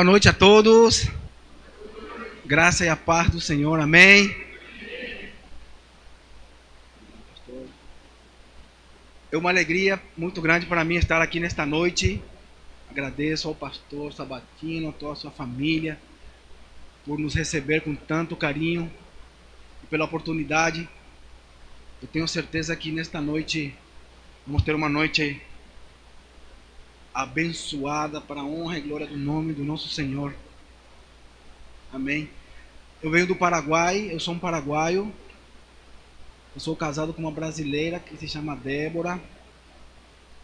Boa noite a todos. Graça e a paz do Senhor. Amém. É uma alegria muito grande para mim estar aqui nesta noite. Agradeço ao pastor Sabatino, a toda a sua família, por nos receber com tanto carinho e pela oportunidade. Eu tenho certeza que nesta noite vamos ter uma noite abençoada para a honra e glória do nome do nosso Senhor. Amém. Eu venho do Paraguai, eu sou um paraguaio. Eu sou casado com uma brasileira que se chama Débora.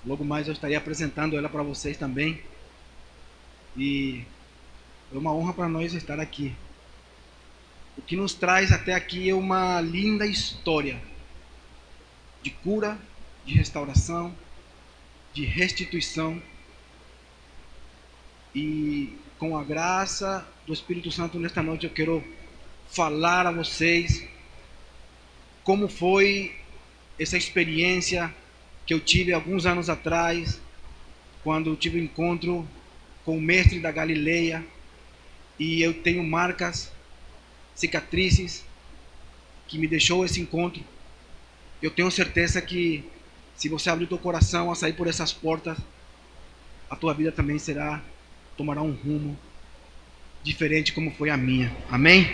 Logo mais eu estarei apresentando ela para vocês também. E é uma honra para nós estar aqui. O que nos traz até aqui é uma linda história de cura, de restauração, de restituição. E com a graça do Espírito Santo nesta noite eu quero falar a vocês como foi essa experiência que eu tive alguns anos atrás, quando eu tive um encontro com o mestre da Galileia, e eu tenho marcas, cicatrizes, que me deixou esse encontro. Eu tenho certeza que se você abrir o teu coração a sair por essas portas, a tua vida também tomará um rumo diferente como foi a minha. Amém?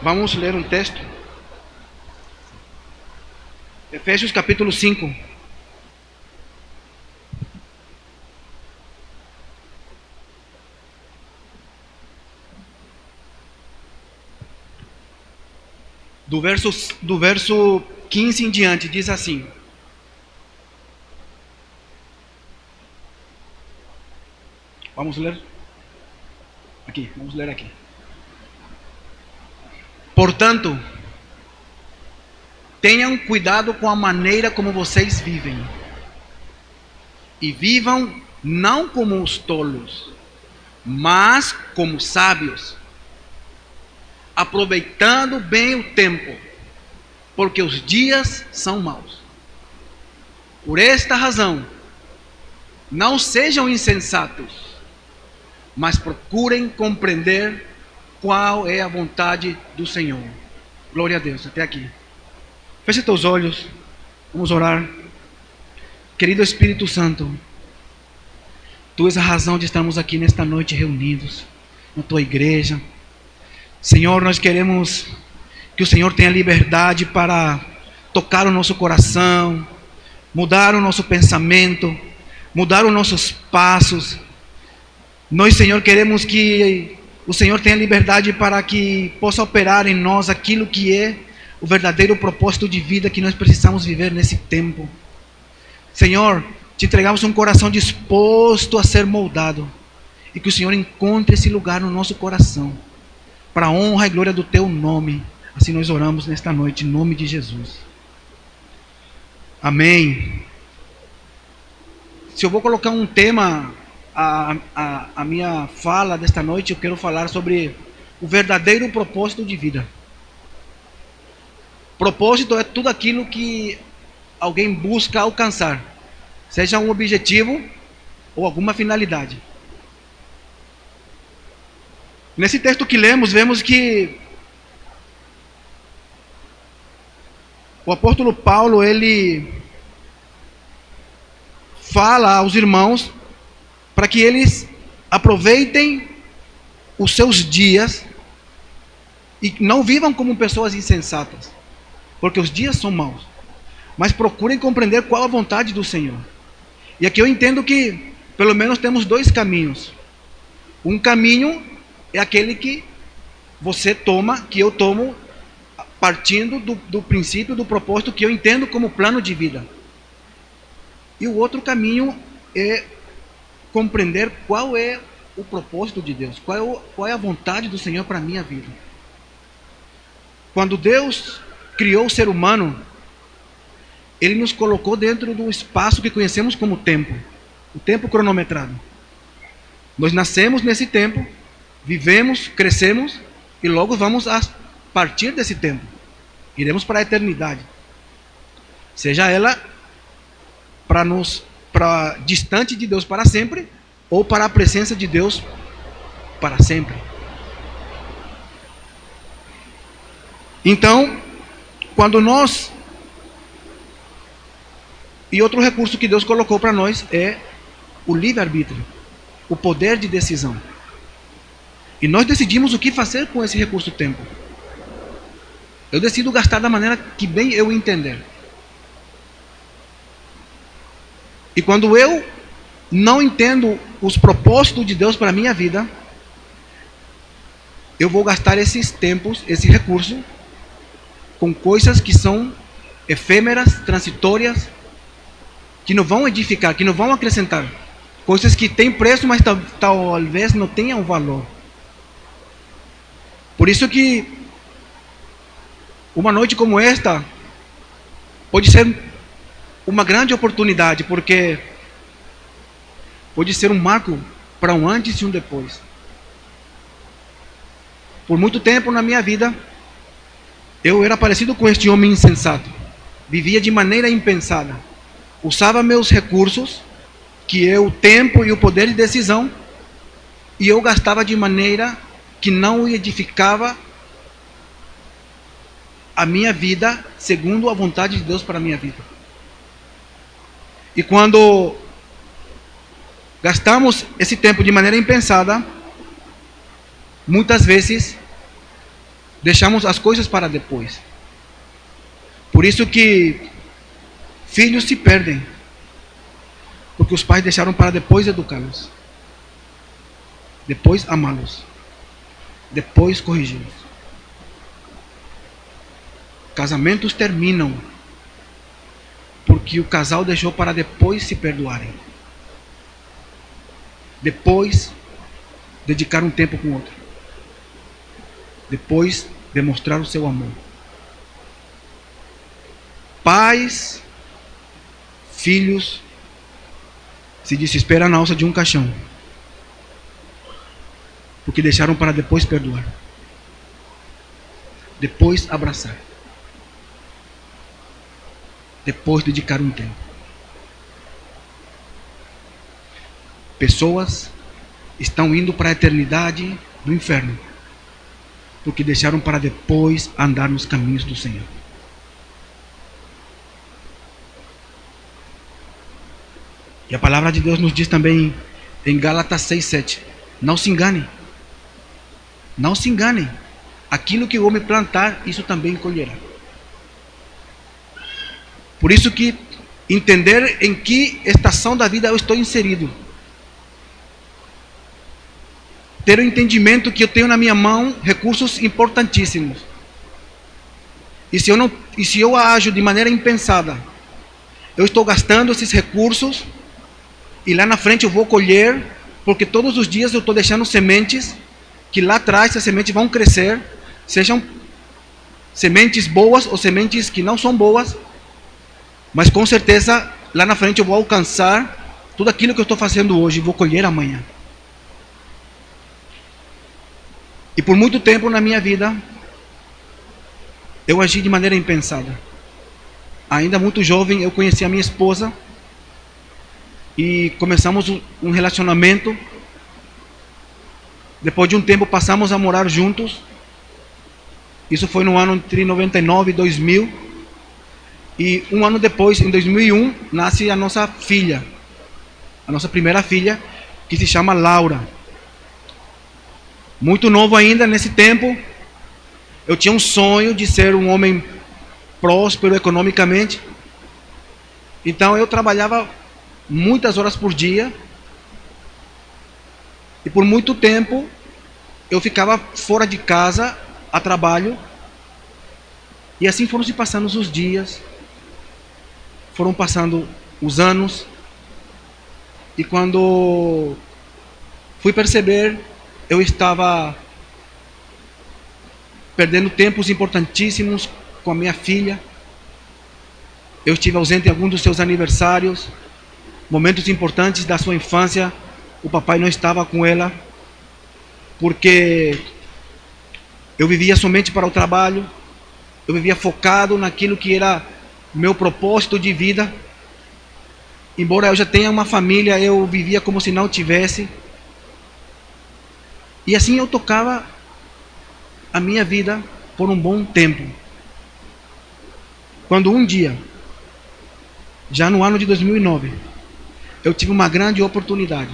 Vamos ler um texto. Efésios capítulo 5. Do verso 15 em diante, diz assim: Vamos ler aqui. Portanto, tenham cuidado com a maneira como vocês vivem. E vivam não como os tolos, mas como sábios, aproveitando bem o tempo, porque os dias são maus. Por esta razão, não sejam insensatos, mas procurem compreender qual é a vontade do Senhor. Glória a Deus, até aqui. Feche teus olhos, vamos orar. Querido Espírito Santo, Tu és a razão de estarmos aqui nesta noite reunidos, na Tua igreja. Senhor, nós queremos que o Senhor tenha liberdade para tocar o nosso coração, mudar o nosso pensamento, mudar os nossos passos. Nós, Senhor, queremos que o Senhor tenha liberdade para que possa operar em nós aquilo que é o verdadeiro propósito de vida que nós precisamos viver nesse tempo. Senhor, te entregamos um coração disposto a ser moldado, e que o Senhor encontre esse lugar no nosso coração, para a honra e glória do Teu nome. Assim nós oramos nesta noite, em nome de Jesus. Amém. Se eu vou colocar um tema, a minha fala desta noite, eu quero falar sobre o verdadeiro propósito de vida. Propósito é tudo aquilo que alguém busca alcançar, seja um objetivo ou alguma finalidade. Nesse texto que lemos, vemos que o apóstolo Paulo, ele fala aos irmãos para que eles aproveitem os seus dias e não vivam como pessoas insensatas, porque os dias são maus, mas procurem compreender qual a vontade do Senhor. E aqui eu entendo que pelo menos temos dois caminhos. Um caminho é aquele que você toma, que eu tomo, partindo do princípio, do propósito que eu entendo como plano de vida. E o outro caminho é compreender qual é o propósito de Deus, qual é a vontade do Senhor para a minha vida. Quando Deus criou o ser humano, Ele nos colocou dentro do espaço que conhecemos como tempo, o tempo cronometrado. Nós nascemos nesse tempo, vivemos, crescemos e logo vamos a partir desse tempo. Iremos para a eternidade. Seja ela para distante de Deus para sempre, ou para a presença de Deus para sempre. Então, quando nós... E outro recurso que Deus colocou para nós é o livre-arbítrio, o poder de decisão. E nós decidimos o que fazer com esse recurso tempo. Eu decido gastar da maneira que bem eu entender. E quando eu não entendo os propósitos de Deus para a minha vida, eu vou gastar esses tempos, esse recurso, com coisas que são efêmeras, transitórias, que não vão edificar, que não vão acrescentar. Coisas que têm preço, mas talvez não tenham valor. Por isso que uma noite como esta pode ser uma grande oportunidade, porque pode ser um marco para um antes e um depois. Por muito tempo na minha vida, eu era parecido com este homem insensato. Vivia de maneira impensada. Usava meus recursos, que é o tempo e o poder de decisão, e eu gastava de maneira que não edificava a minha vida segundo a vontade de Deus para a minha vida. E quando gastamos esse tempo de maneira impensada, muitas vezes deixamos as coisas para depois. Por isso que filhos se perdem, porque os pais deixaram para depois educá-los, depois amá-los, depois corrigi-los. Casamentos terminam porque o casal deixou para depois se perdoarem, depois dedicar um tempo com o outro, depois demonstrar o seu amor. Pais, filhos se desesperam na alça de um caixão, porque deixaram para depois perdoar, depois abraçar, depois dedicar um tempo. Pessoas estão indo para a eternidade do inferno, porque deixaram para depois andar nos caminhos do Senhor. E a palavra de Deus nos diz também em Gálatas 6:7: não se enganem. Não se enganem. Aquilo que o homem plantar, isso também colherá. Por isso que entender em que estação da vida eu estou inserido, ter o entendimento que eu tenho na minha mão recursos importantíssimos. E se eu ajo de maneira impensada, eu estou gastando esses recursos e lá na frente eu vou colher, porque todos os dias eu estou deixando sementes que lá atrás essas sementes vão crescer, sejam sementes boas ou sementes que não são boas, mas com certeza lá na frente eu vou alcançar tudo aquilo que eu estou fazendo hoje e vou colher amanhã. E por muito tempo na minha vida eu agi de maneira impensada. Ainda muito jovem eu conheci a minha esposa e começamos um relacionamento. Depois de um tempo passamos a morar juntos. Isso foi no ano entre 99 e 2000. E um ano depois, em 2001, nasce a nossa filha, a nossa primeira filha, que se chama Laura. Muito novo ainda nesse tempo, eu tinha um sonho de ser um homem próspero economicamente. Então eu trabalhava muitas horas por dia. E por muito tempo eu ficava fora de casa a trabalho. E assim foram se passando os dias. Foram passando os anos. E quando fui perceber, eu estava perdendo tempos importantíssimos com a minha filha. Eu estive ausente em alguns dos seus aniversários, momentos importantes da sua infância. O papai não estava com ela, porque eu vivia somente para o trabalho. Eu vivia focado naquilo que era meu propósito de vida. embora eu já tenha uma família, eu vivia como se não tivesse. E assim eu tocava a minha vida por um bom tempo. Quando um dia, já no ano de 2009, eu tive uma grande oportunidade.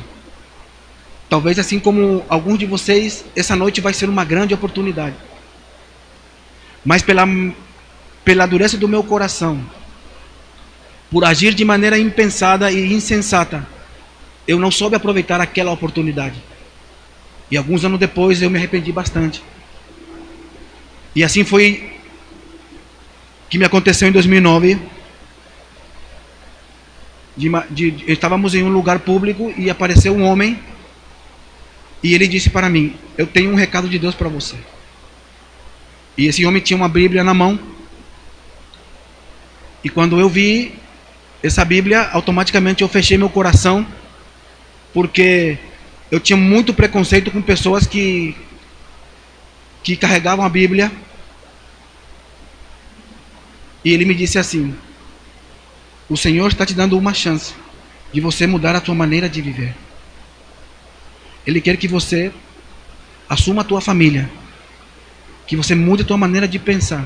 Talvez assim como alguns de vocês, essa noite vai ser uma grande oportunidade. Mas pela dureza do meu coração, por agir de maneira impensada e insensata, eu não soube aproveitar aquela oportunidade. E alguns anos depois eu me arrependi bastante. E assim foi que me aconteceu em 2009. Estávamos em um lugar público e apareceu um homem. E ele disse para mim: eu tenho um recado de Deus para você. E esse homem tinha uma Bíblia na mão. E quando eu vi essa Bíblia, automaticamente eu fechei meu coração, porque eu tinha muito preconceito com pessoas que carregavam a Bíblia. E ele me disse assim: o Senhor está te dando uma chance de você mudar a tua maneira de viver. Ele quer que você assuma a tua família, que você mude a tua maneira de pensar,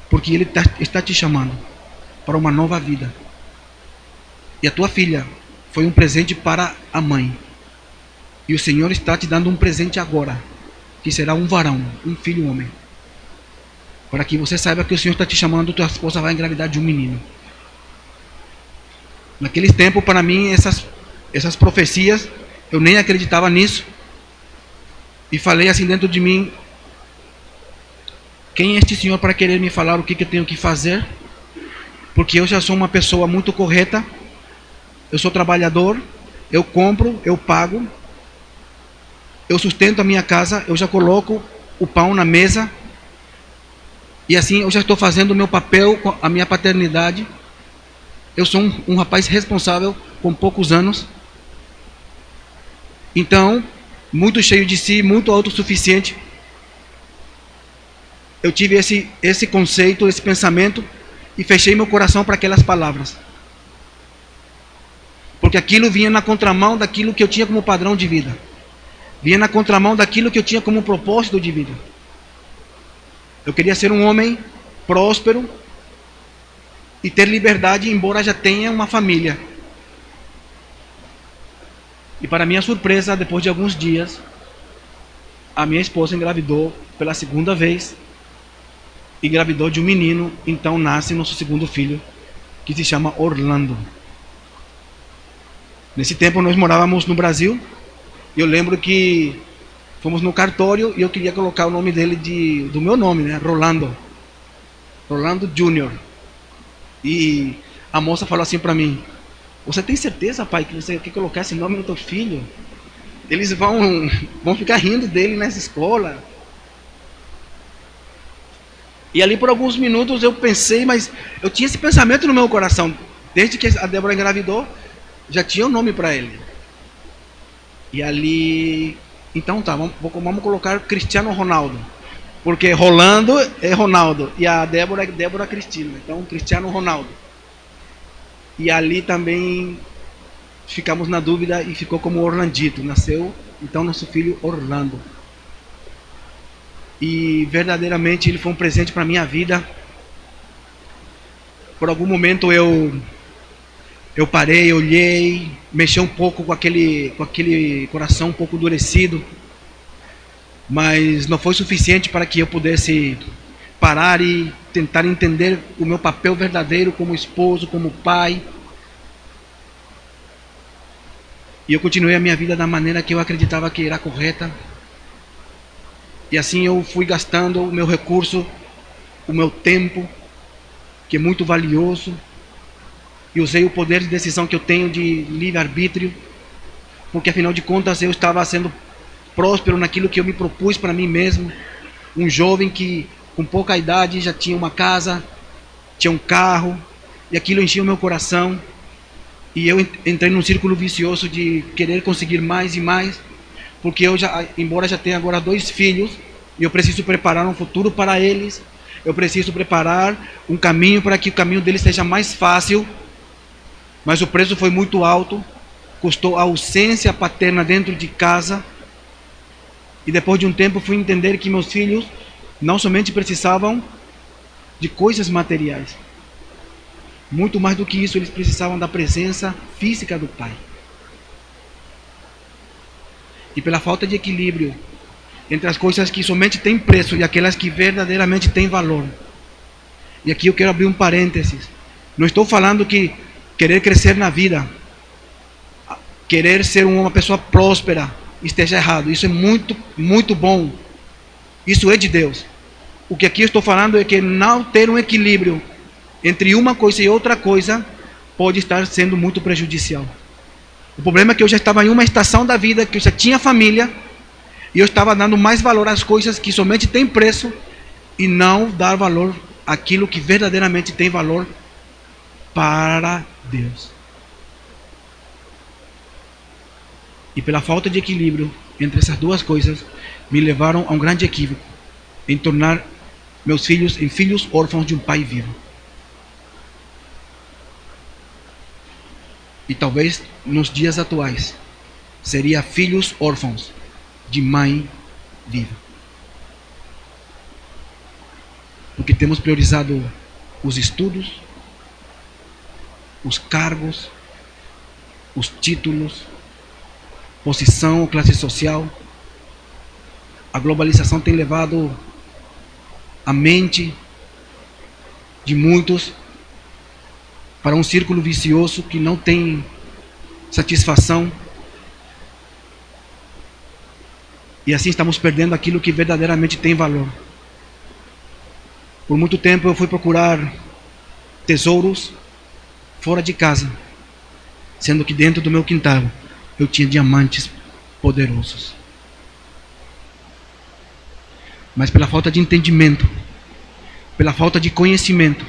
porque Ele está te chamando para uma nova vida. E a tua filha foi um presente para a mãe, e o Senhor está te dando um presente agora, que será um varão, um filho homem, para que você saiba que o Senhor está te chamando, tua esposa vai engravidar de um menino. Naquele tempo, para mim, essas profecias, eu nem acreditava nisso. E falei assim dentro de mim: quem é este Senhor para querer me falar o que eu tenho que fazer? Porque eu já sou uma pessoa muito correta. Eu sou trabalhador. Eu compro, eu pago. Eu sustento a minha casa. Eu já coloco o pão na mesa. E assim eu já estou fazendo o meu papel, a minha paternidade. Eu sou um rapaz responsável com poucos anos. Então, muito cheio de si, muito autossuficiente. Eu tive esse conceito, esse pensamento, e fechei meu coração para aquelas palavras. Porque aquilo vinha na contramão daquilo que eu tinha como padrão de vida. Vinha na contramão daquilo que eu tinha como propósito de vida. Eu queria ser um homem próspero e ter liberdade, embora já tenha uma família. E para minha surpresa, depois de alguns dias, a minha esposa engravidou pela segunda vez. Engravidou de um menino, então nasce nosso segundo filho, que se chama Orlando. Nesse tempo nós morávamos no Brasil, e eu lembro que fomos no cartório e eu queria colocar o nome dele do meu nome, né? Rolando Júnior. E a moça falou assim para mim: você tem certeza, pai, que você quer colocar esse nome no teu filho? Eles vão ficar rindo dele nessa escola. E ali por alguns minutos eu pensei, mas eu tinha esse pensamento no meu coração. Desde que a Débora engravidou, já tinha um nome para ele. E ali, então tá, vamos colocar Cristiano Ronaldo. Porque Rolando é Ronaldo e a Débora é Débora Cristina. Então Cristiano Ronaldo. E ali também ficamos na dúvida e ficou como Orlandito. Nasceu então nosso filho Orlando. E verdadeiramente ele foi um presente para a minha vida. Por algum momento eu parei, olhei, mexi um pouco com aquele coração um pouco endurecido. Mas não foi suficiente para que eu pudesse parar e tentar entender o meu papel verdadeiro como esposo, como pai. E eu continuei a minha vida da maneira que eu acreditava que era correta. E assim eu fui gastando o meu recurso, o meu tempo, que é muito valioso. E usei o poder de decisão que eu tenho de livre-arbítrio, porque afinal de contas eu estava sendo próspero naquilo que eu me propus para mim mesmo. Um jovem que com pouca idade já tinha uma casa, tinha um carro, e aquilo enchia o meu coração. E eu entrei num círculo vicioso de querer conseguir mais e mais, porque eu embora já tenha agora 2 filhos, eu preciso preparar um futuro para eles. Eu preciso preparar um caminho para que o caminho deles seja mais fácil. mas o preço foi muito alto, custou a ausência paterna dentro de casa, e depois de um tempo fui entender que meus filhos não somente precisavam de coisas materiais, muito mais do que isso, eles precisavam da presença física do pai. E pela falta de equilíbrio entre as coisas que somente têm preço e aquelas que verdadeiramente têm valor. E aqui eu quero abrir um parênteses. Não estou falando que querer crescer na vida, querer ser uma pessoa próspera, esteja errado. Isso é muito, muito bom. Isso é de Deus. O que aqui eu estou falando é que não ter um equilíbrio entre uma coisa e outra coisa pode estar sendo muito prejudicial. O problema é que eu já estava em uma estação da vida, que eu já tinha família, e eu estava dando mais valor às coisas que somente têm preço e não dar valor àquilo que verdadeiramente tem valor para Deus. E pela falta de equilíbrio entre essas duas coisas, me levaram a um grande equívoco em tornar meus filhos em filhos órfãos de um pai vivo. E talvez nos dias atuais seria filhos órfãos de mãe viva. Porque temos priorizado os estudos, os cargos, os títulos, posição ou classe social. A globalização tem levado a mente de muitos para um círculo vicioso que não tem satisfação. E assim estamos perdendo aquilo que verdadeiramente tem valor. Por muito tempo eu fui procurar tesouros fora de casa, sendo que dentro do meu quintal eu tinha diamantes poderosos. Mas pela falta de entendimento, pela falta de conhecimento,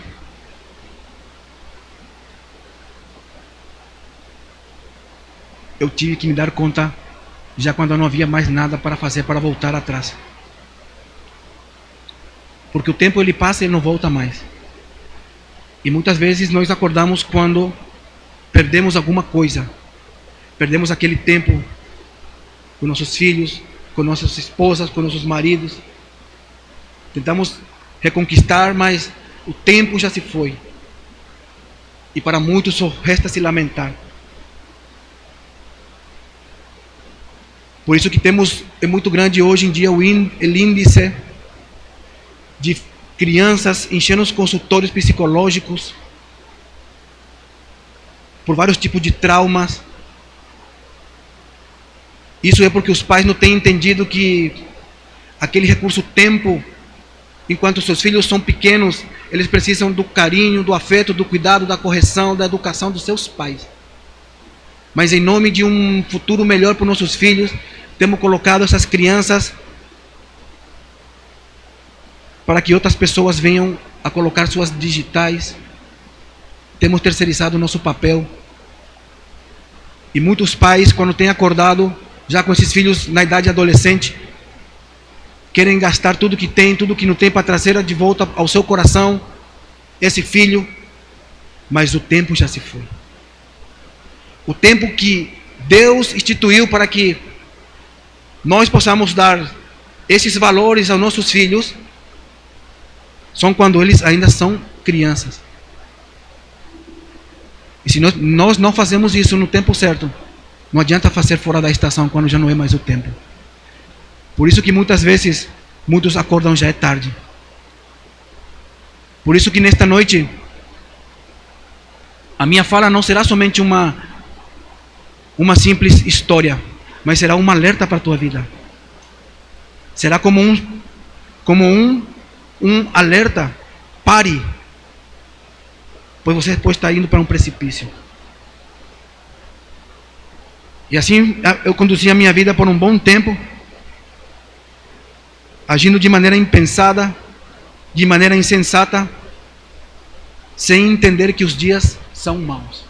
eu tive que me dar conta já quando não havia mais nada para fazer para voltar atrás. Porque o tempo ele passa e ele não volta mais. E muitas vezes nós acordamos quando perdemos alguma coisa. Perdemos aquele tempo com nossos filhos, com nossas esposas, com nossos maridos. Tentamos reconquistar, mas o tempo já se foi. E para muitos só resta se lamentar. Por isso que é muito grande hoje em dia o índice de crianças enchendo os consultórios psicológicos por vários tipos de traumas. Isso é porque os pais não têm entendido que aquele recurso tempo, enquanto seus filhos são pequenos, eles precisam do carinho, do afeto, do cuidado, da correção, da educação dos seus pais. Mas em nome de um futuro melhor para os nossos filhos, temos colocado essas crianças para que outras pessoas venham a colocar suas digitais. Temos terceirizado o nosso papel. E muitos pais, quando têm acordado, já com esses filhos na idade adolescente, querem gastar tudo que tem, tudo que não tem, para trazer de volta ao seu coração esse filho, mas o tempo já se foi. O tempo que Deus instituiu para que nós possamos dar esses valores aos nossos filhos, são quando eles ainda são crianças. E se nós não fazemos isso no tempo certo, não adianta fazer fora da estação quando já não é mais o tempo. Por isso que muitas vezes, muitos acordam já é tarde. Por isso que nesta noite, a minha fala não será somente uma simples história, mas será um alerta para a tua vida. Será como um alerta. Pare, pois você pode estar indo para um precipício. E assim eu conduzi a minha vida por um bom tempo, agindo de maneira impensada, de maneira insensata, sem entender que os dias são maus.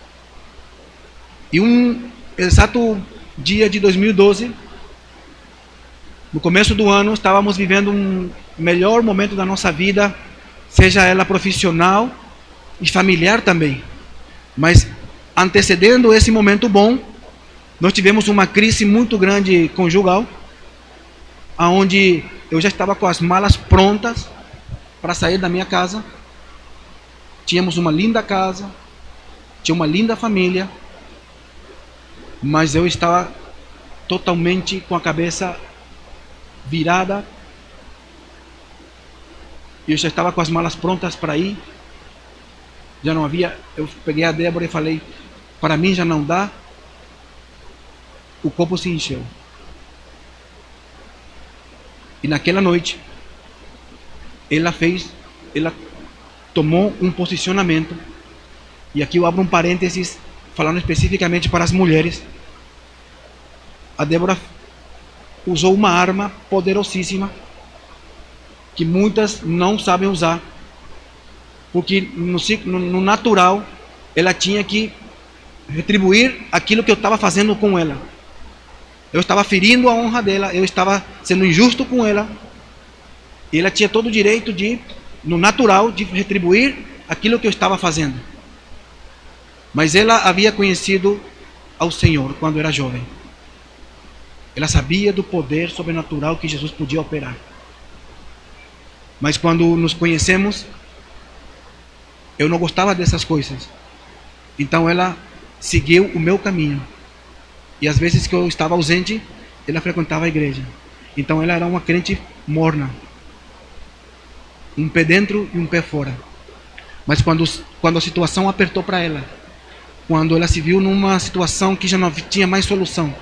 E um exato dia de 2012, no começo do ano, estávamos vivendo um melhor momento da nossa vida, seja ela profissional e familiar também. Mas antecedendo esse momento bom, nós tivemos uma crise muito grande conjugal, aonde eu já estava com as malas prontas para sair da minha casa. Tínhamos uma linda casa, tinha uma linda família, mas eu estava totalmente com a cabeça virada. Eu já estava com as malas prontas para ir. Já não havia. Eu peguei a Débora e falei: para mim já não dá. O copo se encheu. E naquela noite, ela tomou um posicionamento. E aqui eu abro um parênteses, falando especificamente para as mulheres. A Débora usou uma arma poderosíssima que muitas não sabem usar, porque no natural ela tinha que retribuir aquilo que eu estava fazendo com ela. Eu estava ferindo a honra dela, eu estava sendo injusto com ela, e ela tinha todo o direito de, no natural, de retribuir aquilo que eu estava fazendo. Mas ela havia conhecido ao Senhor quando era jovem. Ela sabia do poder sobrenatural que Jesus podia operar. Mas quando nos conhecemos, eu não gostava dessas coisas. Então ela seguiu o meu caminho. E às vezes que eu estava ausente, ela frequentava a igreja. Então ela era uma crente morna. Um pé dentro e um pé fora. Mas quando a situação apertou para ela, quando ela se viu numa situação que já não tinha mais solução,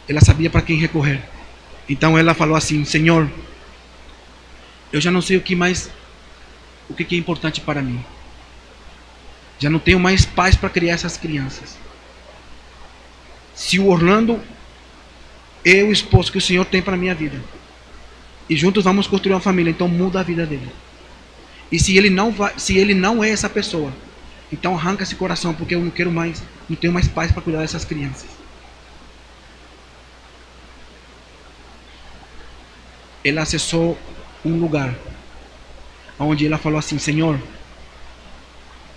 ela sabia para quem recorrer. Então ela falou assim: Senhor, eu já não sei o que é importante para mim. Já não tenho mais paz para criar essas crianças. Se o Orlando é o esposo que o Senhor tem para a minha vida, e juntos vamos construir uma família, então muda a vida dele. E se ele não é essa pessoa, então arranca esse coração, porque eu não quero mais, não tenho mais paz para cuidar dessas crianças. Ela acessou um lugar onde ela falou assim: Senhor,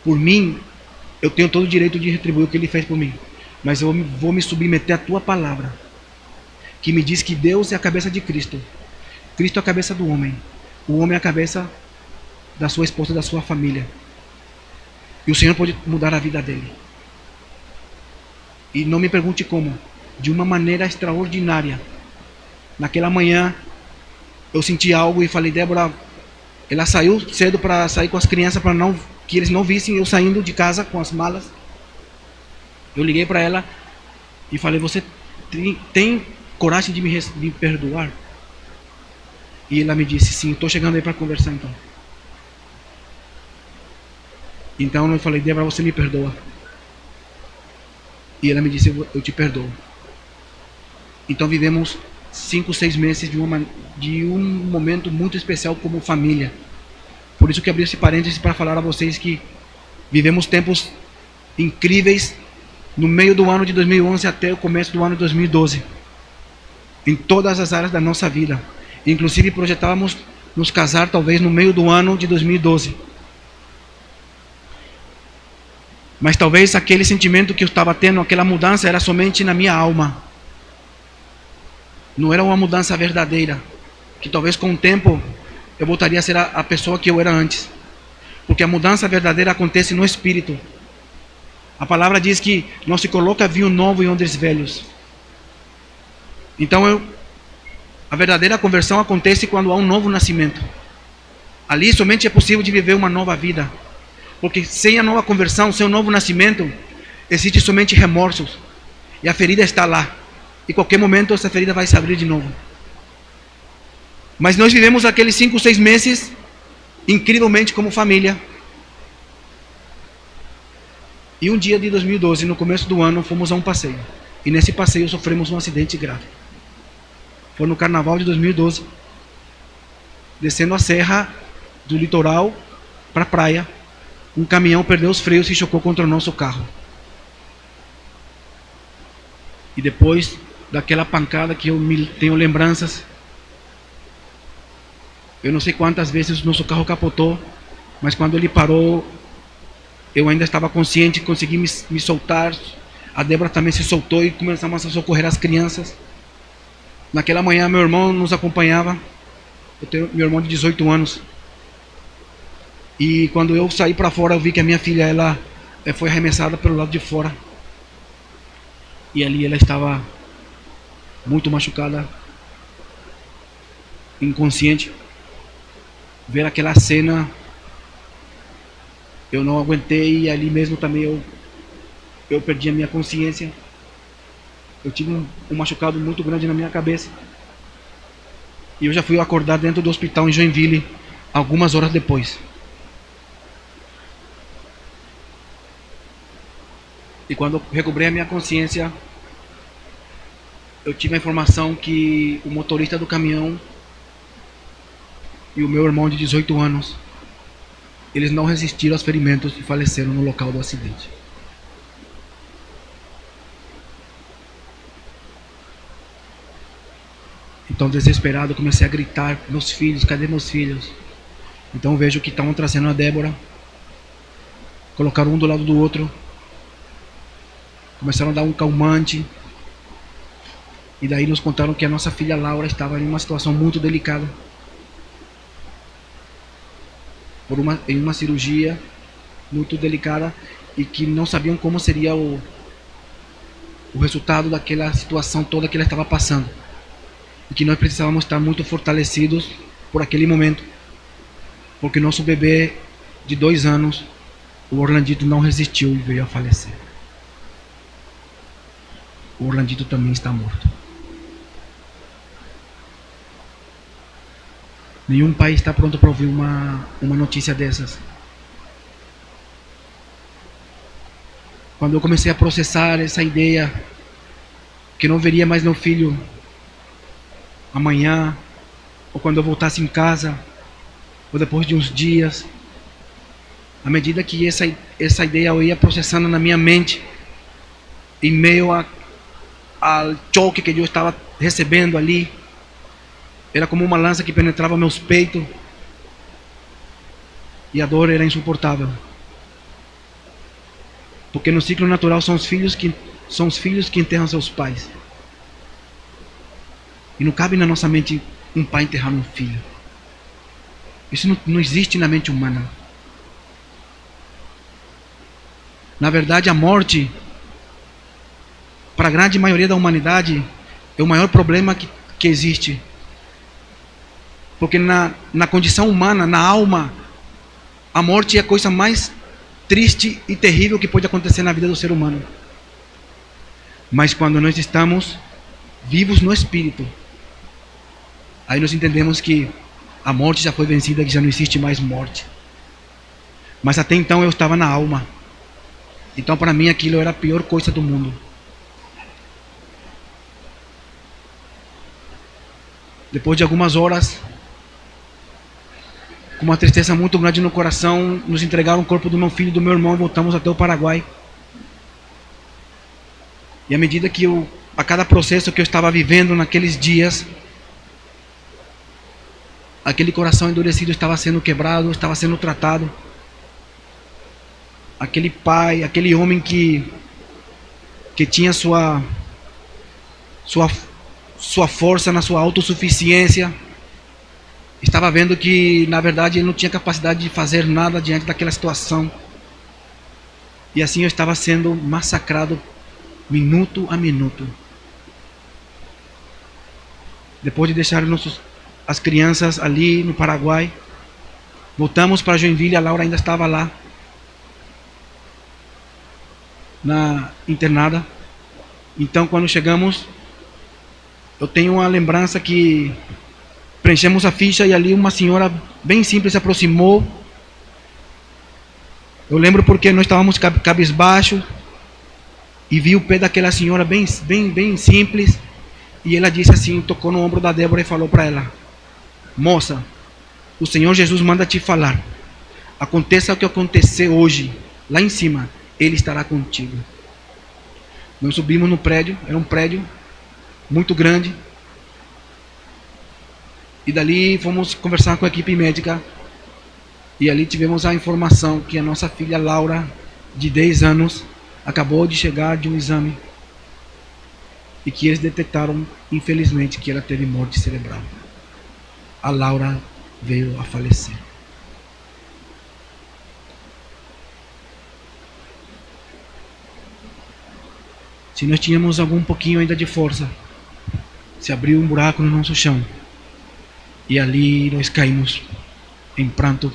por mim, eu tenho todo o direito de retribuir o que ele fez por mim, mas eu vou me submeter à tua palavra, que me diz que Deus é a cabeça de Cristo. Cristo é a cabeça do homem. O homem é a cabeça da sua esposa, da sua família. E o Senhor pode mudar a vida dele. E não me pergunte como. De uma maneira extraordinária. Naquela manhã, eu senti algo e falei: Débora, ela saiu cedo para sair com as crianças, para que eles não vissem eu saindo de casa com as malas. Eu liguei para ela e falei: você tem coragem de me perdoar? E ela me disse: sim, estou chegando aí para conversar então. Então eu falei: Débora, você me perdoa? E ela me disse: eu te perdoo. Então vivemos 5, 6 meses de um momento muito especial como família. Por isso que abri esse parênteses para falar a vocês que vivemos tempos incríveis no meio do ano de 2011 até o começo do ano de 2012. Em todas as áreas da nossa vida. Inclusive projetávamos nos casar talvez no meio do ano de 2012. Mas talvez aquele sentimento que eu estava tendo, aquela mudança, era somente na minha alma. Não era uma mudança verdadeira. Que talvez com o tempo eu voltaria a ser a pessoa que eu era antes. Porque a mudança verdadeira acontece no espírito. A palavra diz que não se coloca vinho novo em odres velhos. Então a verdadeira conversão acontece quando há um novo nascimento. Ali somente é possível de viver uma nova vida. Porque sem a nova conversão, sem o novo nascimento, existe somente remorsos. E a ferida está lá. E qualquer momento essa ferida vai se abrir de novo. Mas nós vivemos aqueles 5, 6 meses incrivelmente como família. E um dia de 2012, no começo do ano, fomos a um passeio. E nesse passeio sofremos um acidente grave. Foi no carnaval de 2012. Descendo a serra do litoral para a praia. Um caminhão perdeu os freios e chocou contra o nosso carro. E depois daquela pancada que eu tenho lembranças, eu não sei quantas vezes o nosso carro capotou, mas quando ele parou, Eu ainda estava consciente, consegui me soltar. A Débora também se soltou e começamos a socorrer as crianças. Naquela manhã, meu irmão nos acompanhava. Eu tenho meu irmão de 18 anos. E quando eu saí para fora, eu vi que a minha filha ela foi arremessada pelo lado de fora. E ali ela estava muito machucada, inconsciente. Ver aquela cena, eu não aguentei, e ali mesmo também eu perdi a minha consciência. Eu tive um machucado muito grande na minha cabeça. E eu já fui acordar dentro do hospital em Joinville algumas horas depois. E quando eu recobrei a minha consciência, eu tive a informação que o motorista do caminhão e o meu irmão de 18 anos, eles não resistiram aos ferimentos e faleceram no local do acidente. Então, desesperado, eu comecei a gritar: meus filhos, cadê meus filhos? Então vejo que estavam trazendo a Débora, colocaram um do lado do outro, começaram a dar um calmante, e daí nos contaram que a nossa filha Laura estava em uma situação muito delicada, em uma cirurgia muito delicada, e que não sabiam como seria o resultado daquela situação toda que ela estava passando, e que nós precisávamos estar muito fortalecidos por aquele momento, porque nosso bebê de 2 anos, o Orlandito, não resistiu e veio a falecer. O Orlandito também está morto. Nenhum pai está pronto para ouvir uma notícia dessas. Quando eu comecei a processar essa ideia que não veria mais meu filho amanhã, ou quando eu voltasse em casa, ou depois de uns dias, à medida que essa ideia eu ia processando na minha mente, em meio ao choque que eu estava recebendo ali, era como uma lança que penetrava meus peitos, e a dor era insuportável. Porque no ciclo natural são os filhos que enterram seus pais. E não cabe na nossa mente um pai enterrar um filho. Isso não existe na mente humana. Na verdade, a morte, para a grande maioria da humanidade, é o maior problema que existe. Porque na condição humana, na alma, a morte é a coisa mais triste e terrível que pode acontecer na vida do ser humano. Mas quando nós estamos vivos no espírito, aí nós entendemos que a morte já foi vencida, que já não existe mais morte. Mas até então eu estava na alma. Então para mim aquilo era a pior coisa do mundo. Depois de algumas horas, com uma tristeza muito grande no coração, nos entregaram o corpo do meu filho e do meu irmão e voltamos até o Paraguai. E à medida que a cada processo que eu estava vivendo naqueles dias, aquele coração endurecido estava sendo quebrado, estava sendo tratado. Aquele pai, aquele homem que tinha sua força na sua autossuficiência, estava vendo que na verdade ele não tinha capacidade de fazer nada diante daquela situação. E assim eu estava sendo massacrado minuto a minuto. Depois de deixar as crianças ali no Paraguai, voltamos para Joinville. A Laura ainda estava lá, internada. Então quando chegamos, eu tenho uma lembrança que preenchemos a ficha e ali uma senhora bem simples se aproximou. Eu lembro porque nós estávamos cabisbaixo e vi o pé daquela senhora bem simples, e ela disse assim, tocou no ombro da Débora e falou para ela: moça, o Senhor Jesus manda te falar. Aconteça o que acontecer hoje, lá em cima, Ele estará contigo. Nós subimos no prédio, era um prédio muito grande. E dali fomos conversar com a equipe médica. E ali tivemos a informação que a nossa filha Laura de 10 anos acabou de chegar de um exame e que eles detectaram, infelizmente, que ela teve morte cerebral. A Laura veio a falecer. Se nós tínhamos algum pouquinho ainda de força, se abriu um buraco no nosso chão e ali nós caímos em pranto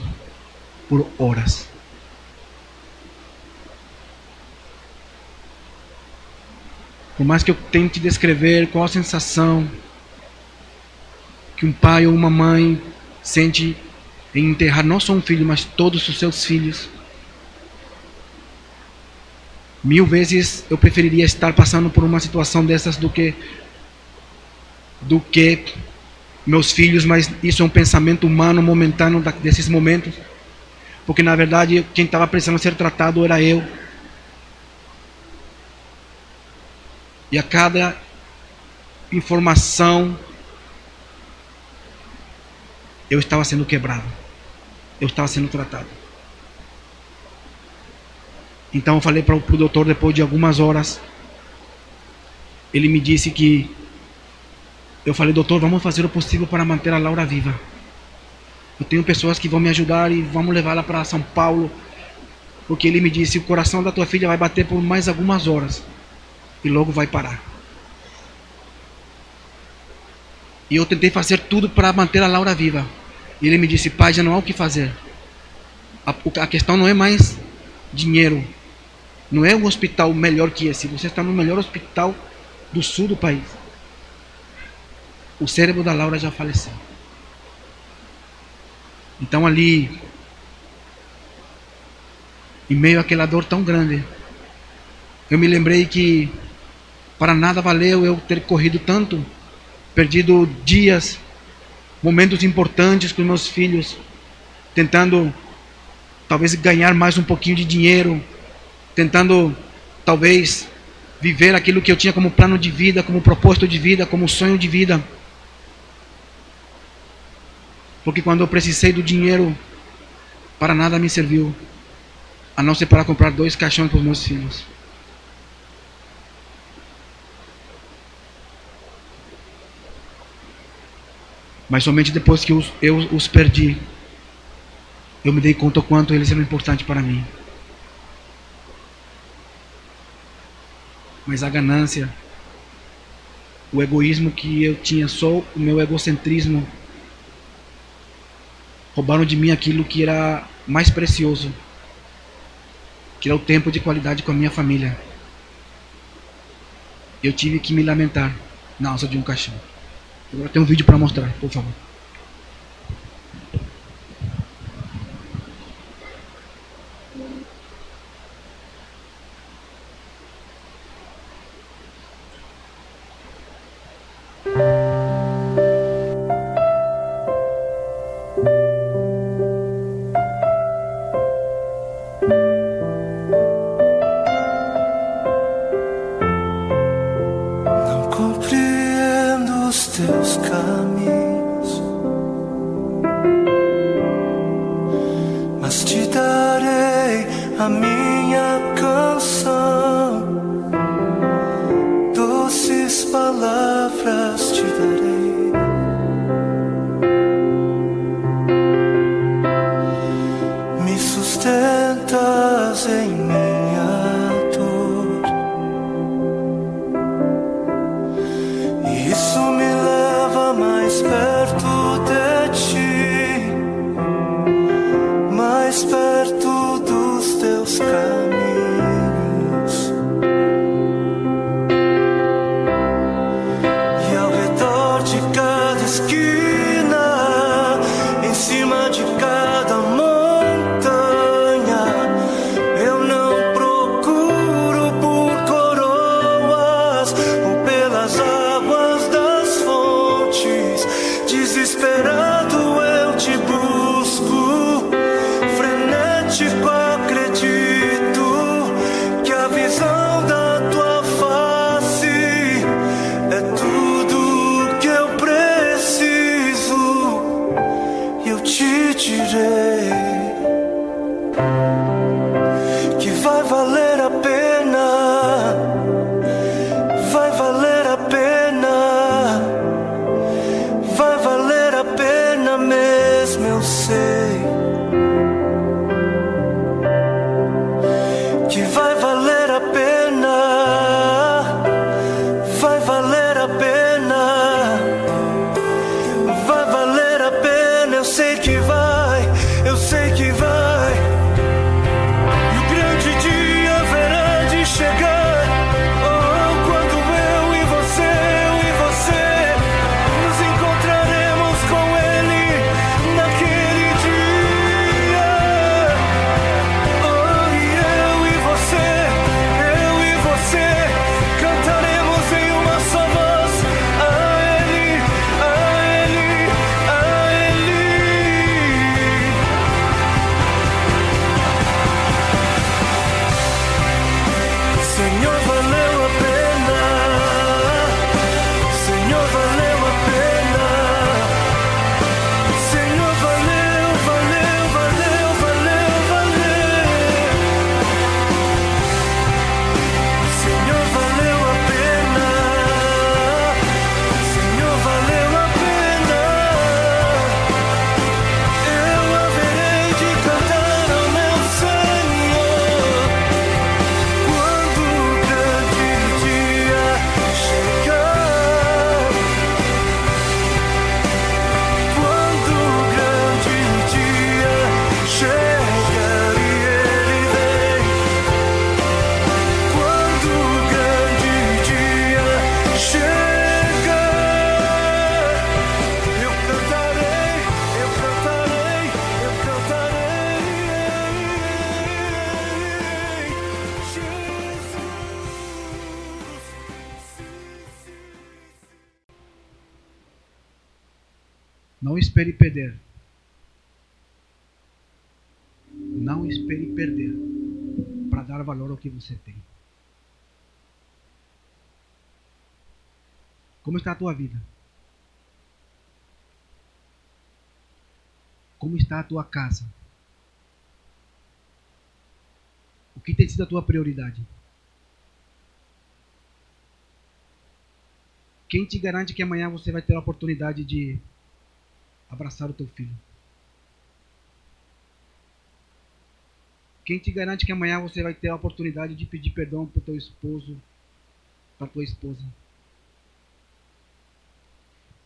por horas. Por mais que eu tente descrever qual a sensação que um pai ou uma mãe sente em enterrar não só um filho, mas todos os seus filhos, 1000 vezes eu preferiria estar passando por uma situação dessas do que meus filhos, mas isso é um pensamento humano momentâneo desses momentos, porque na verdade quem estava precisando ser tratado era eu. E a cada informação eu estava sendo quebrado, eu estava sendo tratado. Então eu falei para o doutor depois de algumas horas. Ele me disse que... Eu falei, doutor, vamos fazer o possível para manter a Laura viva. Eu tenho pessoas que vão me ajudar e vamos levá-la para São Paulo. Porque ele me disse, o coração da tua filha vai bater por mais algumas horas e logo vai parar. E eu tentei fazer tudo para manter a Laura viva. E ele me disse, pai, já não há o que fazer. A questão não é mais dinheiro. Não é um hospital melhor que esse. Você está no melhor hospital do sul do país. O cérebro da Laura já faleceu. Então ali, em meio àquela dor tão grande, eu me lembrei que para nada valeu eu ter corrido tanto, perdido dias, momentos importantes com meus filhos, tentando talvez ganhar mais um pouquinho de dinheiro, tentando talvez viver aquilo que eu tinha como plano de vida, como propósito de vida, como sonho de vida. Porque quando eu precisei do dinheiro, para nada me serviu, a não ser para comprar 2 caixões para os meus filhos. Mas somente depois que eu os perdi, eu me dei conta o quanto eles eram importantes para mim. Mas a ganância, o egoísmo que eu tinha, só o meu egocentrismo, roubaram de mim aquilo que era mais precioso, que era o tempo de qualidade com a minha família. Eu tive que me lamentar na alça de um caixão. Agora tem um vídeo para mostrar, por favor. Não compreendo os teus caminhos, mas te darei a minha canção. Doces palavras te darei. Me sustentas em minha dor. Isso me leva mais perto de ti, mais perto dos teus caminhos. E ao redor de Não espere perder. Não espere perder para dar valor ao que você tem. Como está a tua vida? Como está a tua casa? O que tem sido a tua prioridade? Quem te garante que amanhã você vai ter a oportunidade de abraçar o teu filho? Quem te garante que amanhã você vai ter a oportunidade de pedir perdão para o teu esposo, para a tua esposa?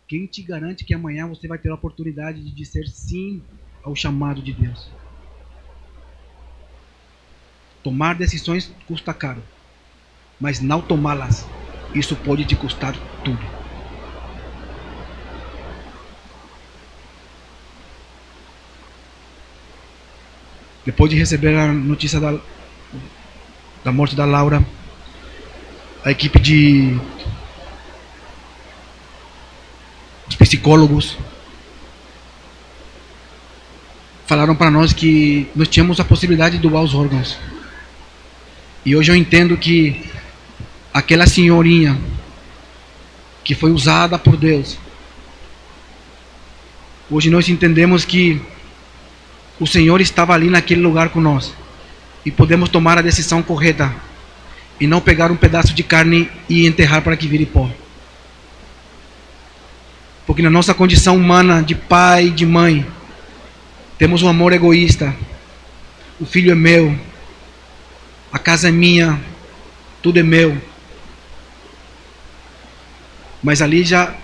Quem te garante que amanhã você vai ter a oportunidade de dizer sim ao chamado de Deus? Tomar decisões custa caro, mas não tomá-las, isso pode te custar tudo. Depois de receber a notícia da morte da Laura, a equipe os psicólogos falaram para nós que nós tínhamos a possibilidade de doar os órgãos. E hoje eu entendo que aquela senhorinha que foi usada por Deus, hoje nós entendemos que o Senhor estava ali naquele lugar com nós e podemos tomar a decisão correta e não pegar um pedaço de carne e enterrar para que vire pó. Porque na nossa condição humana de pai e de mãe temos um amor egoísta. O filho é meu, a casa é minha, tudo é meu. Mas ali já,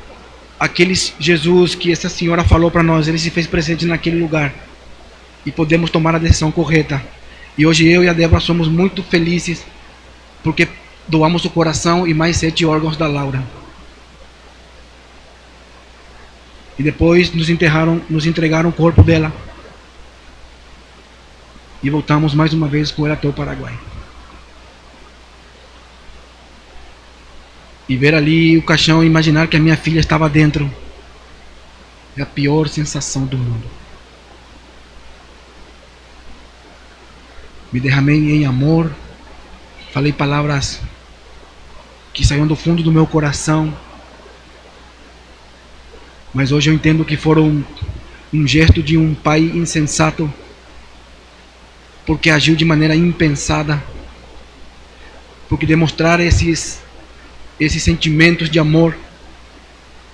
aquele Jesus que essa senhora falou para nós, ele se fez presente naquele lugar. E podemos tomar a decisão correta. E hoje eu e a Débora somos muito felizes porque doamos o coração e mais 7 órgãos da Laura. E depois nos entregaram o corpo dela. E voltamos mais uma vez com ela até o Paraguai. E ver ali o caixão e imaginar que a minha filha estava dentro é a pior sensação do mundo. Me derramei em amor, falei palavras que saíam do fundo do meu coração, mas hoje eu entendo que foram um gesto de um pai insensato, porque agiu de maneira impensada, porque demonstrar esses sentimentos de amor,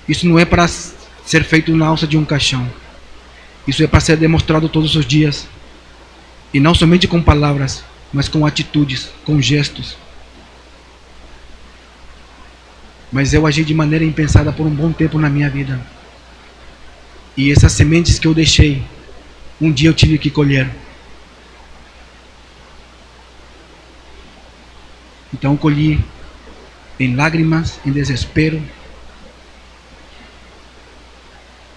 isso não é para ser feito na alça de um caixão, isso é para ser demonstrado todos os dias. E não somente com palavras, mas com atitudes, com gestos. Mas eu agi de maneira impensada por um bom tempo na minha vida. E essas sementes que eu deixei, um dia eu tive que colher. Então eu colhi em lágrimas, em desespero,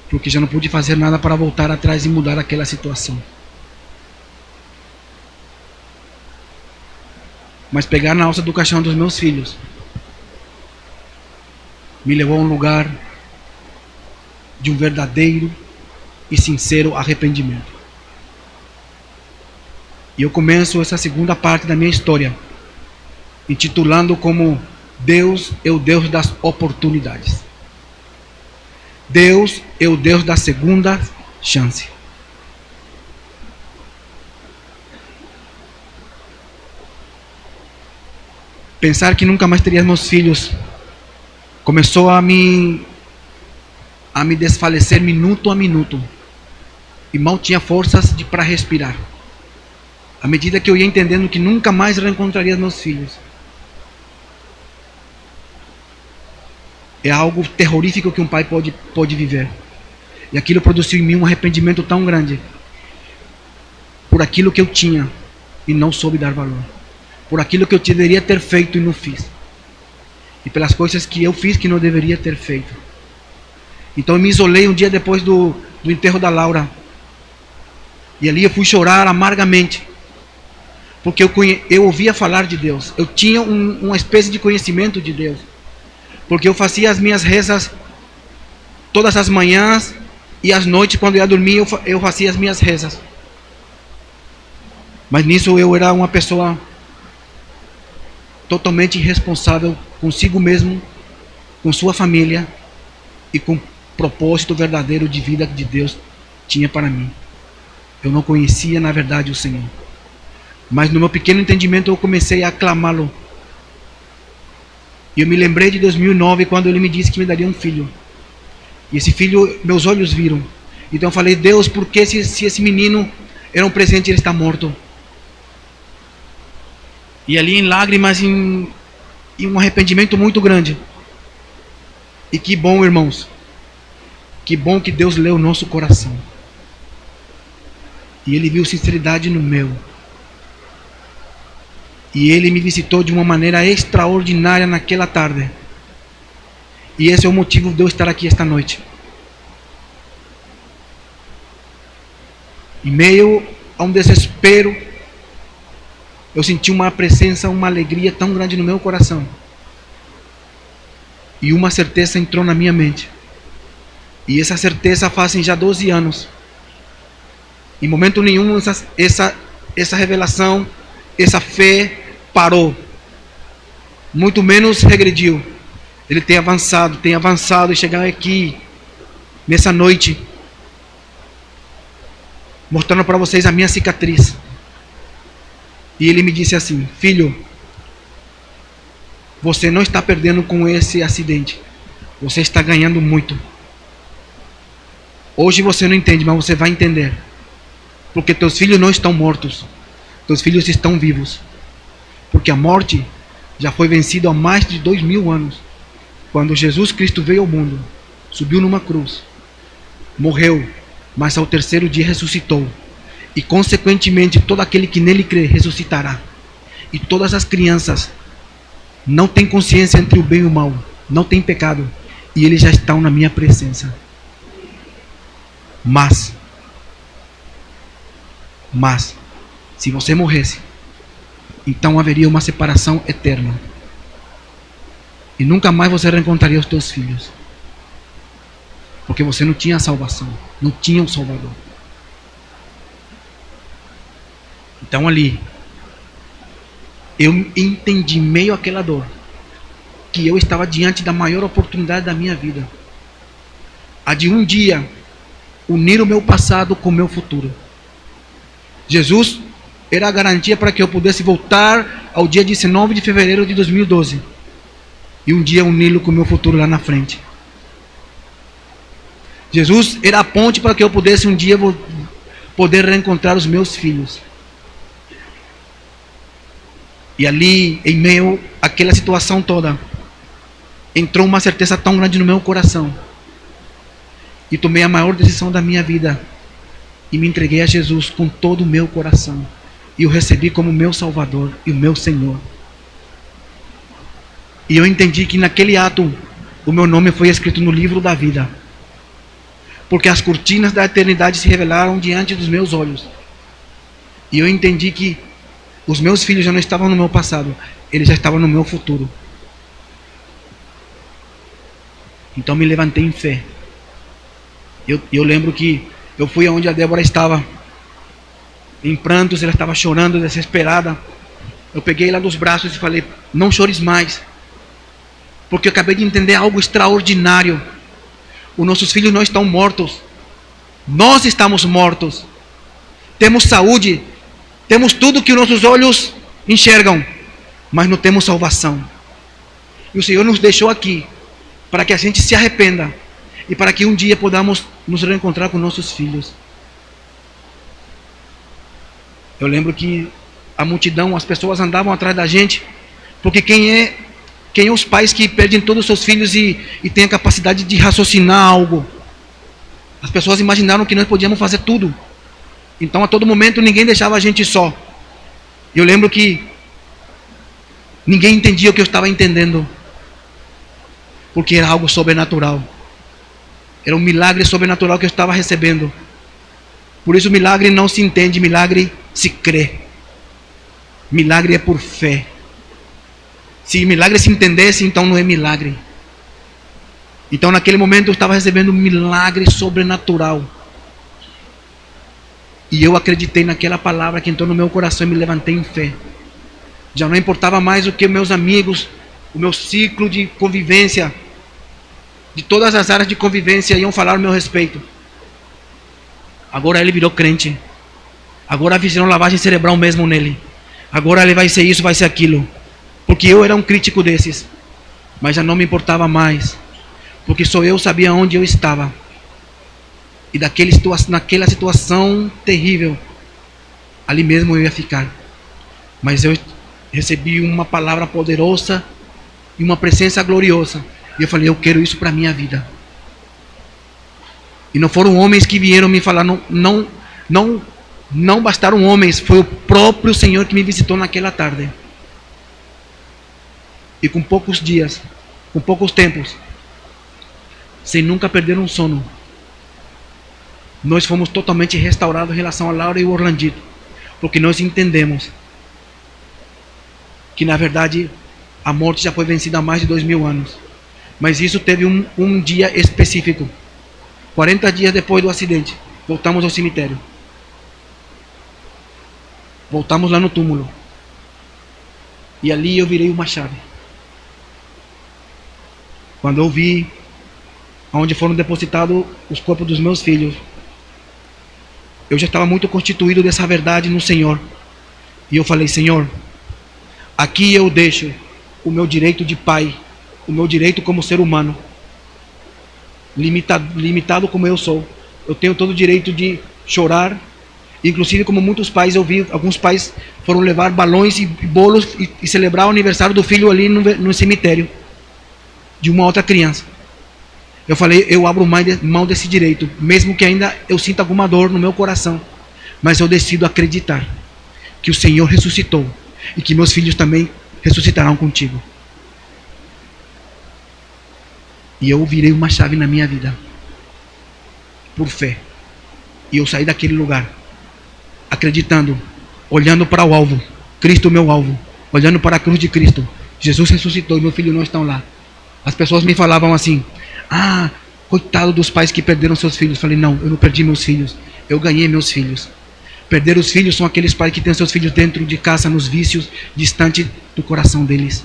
porque já não pude fazer nada para voltar atrás e mudar aquela situação. Mas pegar na alça do caixão dos meus filhos me levou a um lugar de um verdadeiro e sincero arrependimento. E eu começo essa segunda parte da minha história intitulando como Deus é o Deus das oportunidades. Deus é o Deus da segunda chance. Pensar que nunca mais teria meus filhos começou a me desfalecer minuto a minuto. E mal tinha forças para respirar. À medida que eu ia entendendo que nunca mais reencontraria meus filhos. É algo terrorífico que um pai pode viver. E aquilo produziu em mim um arrependimento tão grande. Por aquilo que eu tinha e não soube dar valor. Por aquilo que eu deveria ter feito e não fiz. E pelas coisas que eu fiz que não deveria ter feito. Então eu me isolei um dia depois do enterro da Laura. E ali eu fui chorar amargamente. Porque eu ouvia falar de Deus. Eu tinha uma espécie de conhecimento de Deus. Porque eu fazia as minhas rezas todas as manhãs E às noites, quando eu ia dormir, eu fazia as minhas rezas. Mas nisso eu era uma pessoa totalmente irresponsável consigo mesmo, com sua família e com o propósito verdadeiro de vida que Deus tinha para mim. Eu não conhecia, na verdade, o Senhor. Mas no meu pequeno entendimento eu comecei a aclamá-lo. E eu me lembrei de 2009, quando ele me disse que me daria um filho. E esse filho, meus olhos viram. Então eu falei: Deus, por que se esse menino era um presente, ele está morto? E ali em lágrimas, em um arrependimento muito grande. E que bom, irmãos. Que bom que Deus leu o nosso coração. E Ele viu sinceridade no meu. E Ele me visitou de uma maneira extraordinária naquela tarde. E esse é o motivo de eu estar aqui esta noite. Em meio a um desespero, eu senti uma presença, uma alegria tão grande no meu coração. E uma certeza entrou na minha mente. E essa certeza fazem já 12 anos. Em momento nenhum essa revelação, essa fé parou. Muito menos regrediu. Ele tem avançado e chegar aqui nessa noite mostrando para vocês a minha cicatriz. E ele me disse assim: filho, você não está perdendo com esse acidente, você está ganhando muito. Hoje você não entende, mas você vai entender. Porque teus filhos não estão mortos, teus filhos estão vivos. Porque a morte já foi vencida há mais de 2000 anos. Quando Jesus Cristo veio ao mundo, subiu numa cruz, morreu, mas ao terceiro dia ressuscitou. E consequentemente todo aquele que nele crê ressuscitará. E todas as crianças não têm consciência entre o bem e o mal, não têm pecado, e eles já estão na minha presença. Mas se você morresse, então haveria uma separação eterna. E nunca mais você reencontraria os teus filhos. Porque você não tinha salvação, não tinha um Salvador. Então ali, eu entendi, meio àquela dor, que eu estava diante da maior oportunidade da minha vida. A de um dia unir o meu passado com o meu futuro. Jesus era a garantia para que eu pudesse voltar ao dia 19 de fevereiro de 2012 e um dia uni-lo com o meu futuro lá na frente. Jesus era a ponte para que eu pudesse um dia poder reencontrar os meus filhos. E ali, em meio àquela situação toda, entrou uma certeza tão grande no meu coração. E tomei a maior decisão da minha vida. E me entreguei a Jesus com todo o meu coração. E o recebi como meu Salvador e o meu Senhor. E eu entendi que naquele ato, o meu nome foi escrito no livro da vida. Porque as cortinas da eternidade se revelaram diante dos meus olhos. E eu entendi que os meus filhos já não estavam no meu passado, eles já estavam no meu futuro. Então me levantei em fé. Eu lembro que eu fui aonde a Débora estava, em prantos, ela estava chorando, desesperada. Eu peguei ela nos braços e falei: não chores mais, porque eu acabei de entender algo extraordinário. Os nossos filhos não estão mortos, nós estamos mortos. Temos saúde, temos tudo que os nossos olhos enxergam, mas não temos salvação. E o Senhor nos deixou aqui para que a gente se arrependa e para que um dia podamos nos reencontrar com nossos filhos. Eu lembro que a multidão, as pessoas andavam atrás da gente, porque quem é os pais que perdem todos os seus filhos e têm a capacidade de raciocinar algo? As pessoas imaginaram que nós podíamos fazer tudo. Então a todo momento ninguém deixava a gente só. Eu lembro que ninguém entendia o que eu estava entendendo, porque era algo sobrenatural. Era um milagre sobrenatural que eu estava recebendo. Por isso milagre não se entende, milagre se crê. Milagre é por fé. Se milagre se entendesse, então não é milagre. Então naquele momento eu estava recebendo um milagre sobrenatural. E eu acreditei naquela palavra que entrou no meu coração e me levantei em fé. Já não importava mais o que meus amigos, o meu ciclo de convivência, de todas as áreas de convivência iam falar ao meu respeito. Agora ele virou crente. Agora fizeram lavagem cerebral mesmo nele. Agora ele vai ser isso, vai ser aquilo. Porque eu era um crítico desses. Mas já não me importava mais. Porque só eu sabia onde eu estava. E naquela situação terrível, ali mesmo eu ia ficar. Mas eu recebi uma palavra poderosa e uma presença gloriosa. E eu falei, eu quero isso para a minha vida. E não foram homens que vieram me falar, não bastaram homens, foi o próprio Senhor que me visitou naquela tarde. E com poucos dias, com poucos tempos, sem nunca perder um sono, nós fomos totalmente restaurados em relação a Laura e o Orlandito, porque nós entendemos que na verdade a morte já foi vencida há mais de 2000 anos, mas isso teve um dia específico. 40 dias depois do acidente, voltamos ao cemitério, voltamos lá no túmulo, e ali eu virei uma chave. Quando eu vi onde foram depositados os corpos dos meus filhos, eu já estava muito constituído dessa verdade no Senhor. E eu falei, Senhor, aqui eu deixo o meu direito de pai, o meu direito como ser humano, limitado como eu sou. Eu tenho todo o direito de chorar. Inclusive, como muitos pais, eu vi, alguns pais foram levar balões e bolos e celebrar o aniversário do filho ali no cemitério de uma outra criança. Eu falei, eu abro mão desse direito, mesmo que ainda eu sinta alguma dor no meu coração, mas eu decido acreditar que o Senhor ressuscitou e que meus filhos também ressuscitarão contigo. E eu virei uma chave na minha vida, por fé. E eu saí daquele lugar, acreditando, olhando para o alvo, Cristo meu alvo, olhando para a cruz de Cristo. Jesus ressuscitou e meu filho não está lá. As pessoas me falavam assim, coitado dos pais que perderam seus filhos. Eu falei, não, eu não perdi meus filhos, eu ganhei meus filhos. Perder os filhos são aqueles pais que têm seus filhos dentro de casa, nos vícios, distante do coração deles.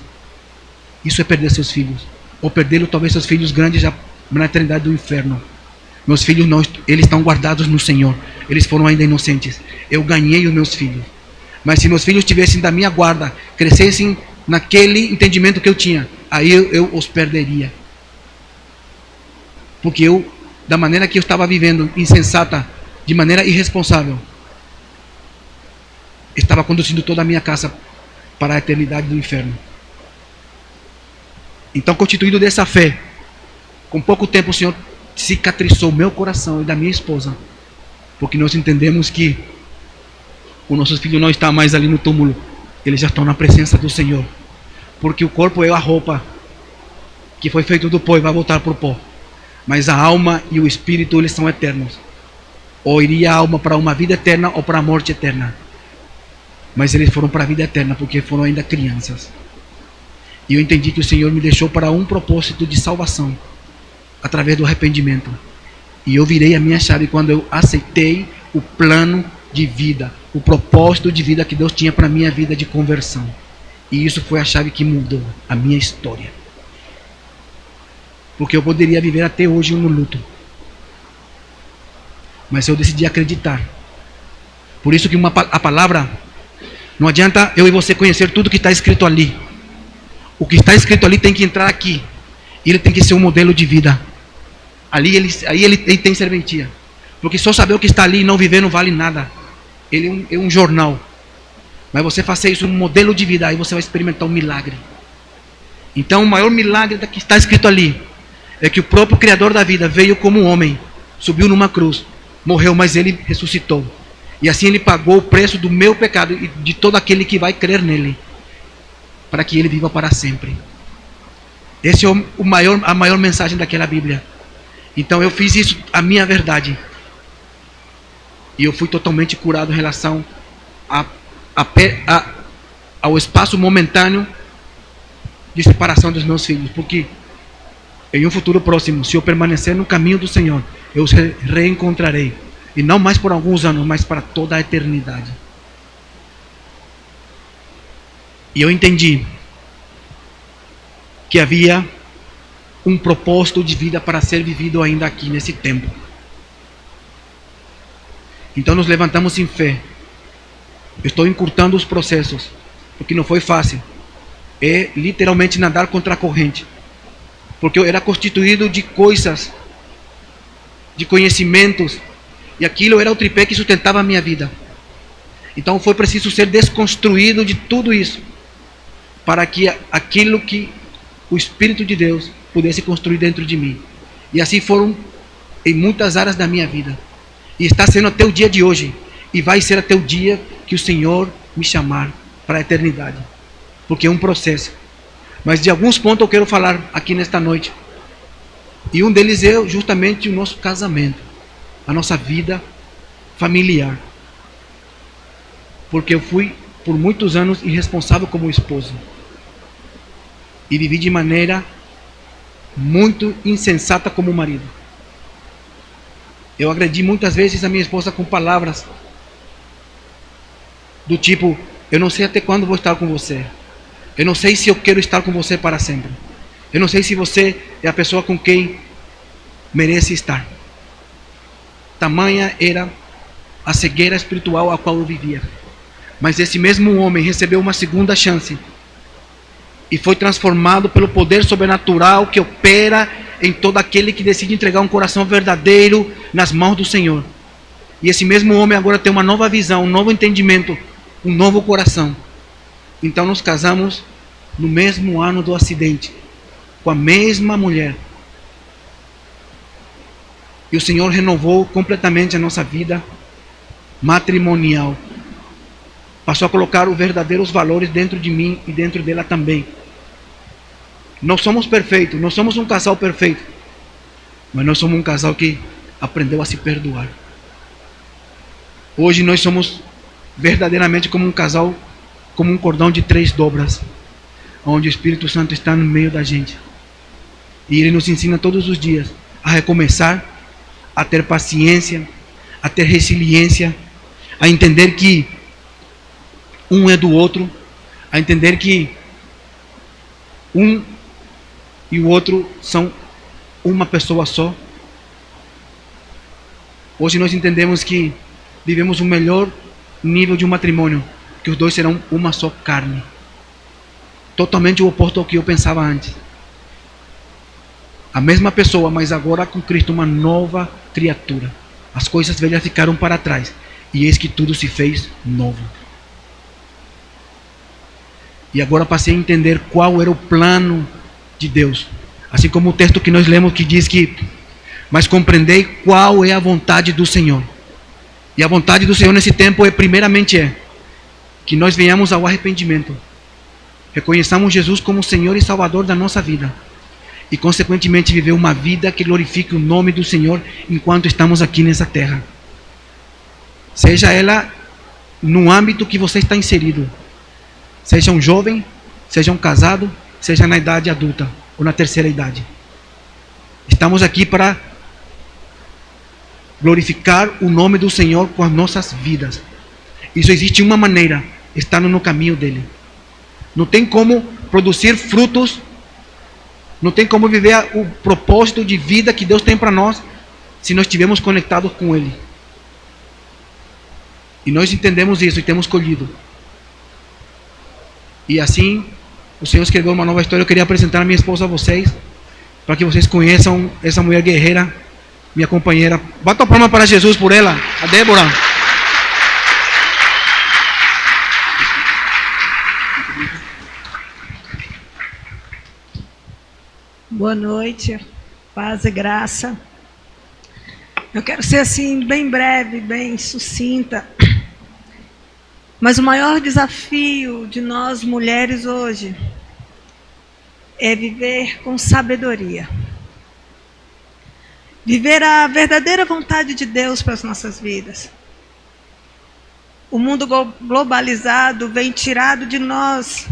Isso é perder seus filhos. Ou perdê-lo, talvez seus filhos grandes já na eternidade do inferno. Meus filhos não, eles estão guardados no Senhor. Eles foram ainda inocentes. Eu ganhei os meus filhos. Mas se meus filhos estivessem da minha guarda, crescessem naquele entendimento que eu tinha, aí eu os perderia. Porque eu, da maneira que eu estava vivendo, insensata, de maneira irresponsável, estava conduzindo toda a minha casa para a eternidade do inferno. Então, constituído dessa fé, com pouco tempo o Senhor cicatrizou meu coração e da minha esposa, porque nós entendemos que os nossos filhos não estão mais ali no túmulo, eles já estão na presença do Senhor, porque o corpo é a roupa que foi feito do pó e vai voltar para o pó, mas a alma e o espírito, eles são eternos. Ou iria a alma para uma vida eterna ou para a morte eterna, mas eles foram para a vida eterna porque foram ainda crianças. E eu entendi que o Senhor me deixou para um propósito de salvação, através do arrependimento. E eu virei a minha chave quando eu aceitei o plano de vida, o propósito de vida que Deus tinha para a minha vida de conversão. E isso foi a chave que mudou a minha história. Porque eu poderia viver até hoje no luto, mas eu decidi acreditar. Por isso que a palavra, não adianta eu e você conhecer tudo que está escrito ali. O que está escrito ali tem que entrar aqui. E ele tem que ser um modelo de vida. Aí ele tem serventia. Porque só saber o que está ali e não viver não vale nada. Ele é um jornal. Mas você fazer isso um modelo de vida, aí você vai experimentar um milagre. Então o maior milagre que está escrito ali é que o próprio Criador da vida veio como um homem, subiu numa cruz, morreu, mas ele ressuscitou. E assim ele pagou o preço do meu pecado e de todo aquele que vai crer nele, para que ele viva para sempre. Essa é a maior mensagem daquela Bíblia. Então eu fiz isso, a minha verdade. E eu fui totalmente curado em relação ao espaço momentâneo de separação dos meus filhos. Porque em um futuro próximo, se eu permanecer no caminho do Senhor, eu os reencontrarei. E não mais por alguns anos, mas para toda a eternidade. E eu entendi que havia um propósito de vida para ser vivido ainda aqui nesse tempo. Então nos levantamos em fé. Eu estou encurtando os processos, porque não foi fácil. É literalmente nadar contra a corrente, porque eu era constituído de coisas, de conhecimentos, e aquilo era o tripé que sustentava a minha vida. Então foi preciso ser desconstruído de tudo isso, para que aquilo que o Espírito de Deus pudesse construir dentro de mim. E assim foram em muitas áreas da minha vida. E está sendo até o dia de hoje. E vai ser até o dia que o Senhor me chamar para a eternidade. Porque é um processo. Mas de alguns pontos eu quero falar aqui nesta noite. E um deles é justamente o nosso casamento. A nossa vida familiar. Porque eu fui por muitos anos irresponsável como esposo. E vivi de maneira muito insensata como marido. Eu agredi muitas vezes a minha esposa com palavras do tipo: eu não sei até quando vou estar com você. Eu não sei se eu quero estar com você para sempre. Eu não sei se você é a pessoa com quem merece estar. Tamanha era a cegueira espiritual a qual eu vivia. Mas esse mesmo homem recebeu uma segunda chance e foi transformado pelo poder sobrenatural que opera em todo aquele que decide entregar um coração verdadeiro nas mãos do Senhor. E esse mesmo homem agora tem uma nova visão, um novo entendimento, um novo coração. Então nos casamos no mesmo ano do acidente, com a mesma mulher. E o Senhor renovou completamente a nossa vida matrimonial. Passou a colocar os verdadeiros valores dentro de mim e dentro dela também. Não somos perfeitos, não somos um casal perfeito, mas nós somos um casal que aprendeu a se perdoar. Hoje nós somos verdadeiramente como um casal, como um cordão de 3 dobras, onde o Espírito Santo está no meio da gente. E Ele nos ensina todos os dias a recomeçar, a ter paciência, a ter resiliência, a entender que um é do outro, a entender que um e o outro são uma pessoa só. Hoje nós entendemos que vivemos o melhor nível de um matrimônio, que os dois serão uma só carne. Totalmente o oposto ao que eu pensava antes. A mesma pessoa, mas agora com Cristo uma nova criatura. As coisas velhas ficaram para trás, e eis que tudo se fez novo. E agora passei a entender qual era o plano de Deus. Assim como o texto que nós lemos que diz que: mas compreendei qual é a vontade do Senhor. E a vontade do Senhor nesse tempo primeiramente que nós venhamos ao arrependimento. Reconheçamos Jesus como Senhor e Salvador da nossa vida. E consequentemente viver uma vida que glorifique o nome do Senhor enquanto estamos aqui nessa terra. Seja ela no âmbito que você está inserido. Seja um jovem, seja um casado, seja na idade adulta ou na terceira idade. Estamos aqui para glorificar o nome do Senhor com as nossas vidas. Isso existe uma maneira, estando no caminho dele. Não tem como produzir frutos, não tem como viver o propósito de vida que Deus tem para nós se nós estivermos conectados com Ele. E nós entendemos isso e temos colhido. E assim, o Senhor escreveu uma nova história. Eu queria apresentar a minha esposa a vocês, para que vocês conheçam essa mulher guerreira, minha companheira. Bata a palma para Jesus por ela, a Débora. Boa noite, paz e graça. Eu quero ser assim, bem breve, bem sucinta. Mas o maior desafio de nós mulheres hoje é viver com sabedoria. Viver a verdadeira vontade de Deus para as nossas vidas. O mundo globalizado vem tirado de nós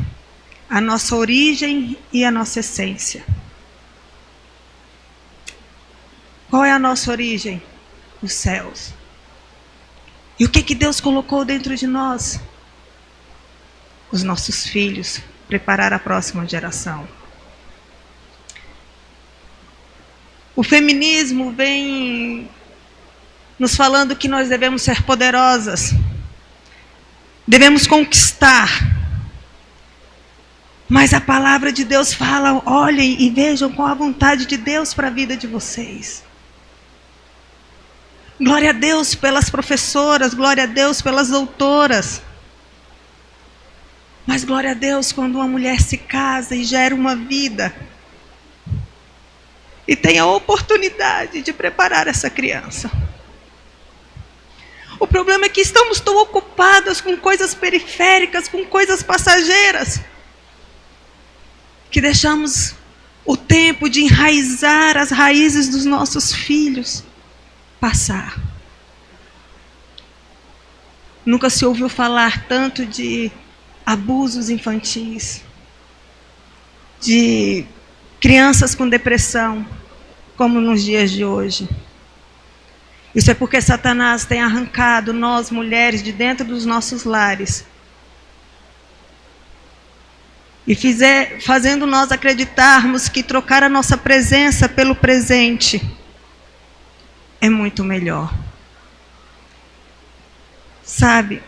a nossa origem e a nossa essência. Qual é a nossa origem? Os céus. E o que Deus colocou dentro de nós? Os nossos filhos, preparar a próxima geração. O feminismo vem nos falando que nós devemos ser poderosas, devemos conquistar. Mas a palavra de Deus fala, olhem e vejam qual a vontade de Deus para a vida de vocês. Glória a Deus pelas professoras, glória a Deus pelas doutoras. Mas glória a Deus quando uma mulher se casa e gera uma vida. E tem a oportunidade de preparar essa criança. O problema é que estamos tão ocupadas com coisas periféricas, com coisas passageiras, que deixamos o tempo de enraizar as raízes dos nossos filhos passar. Nunca se ouviu falar tanto de abusos infantis, de crianças com depressão, como nos dias de hoje. Isso é porque Satanás tem arrancado nós, mulheres, de dentro dos nossos lares e fazendo nós acreditarmos que trocar a nossa presença pelo presente é muito melhor. Sabe,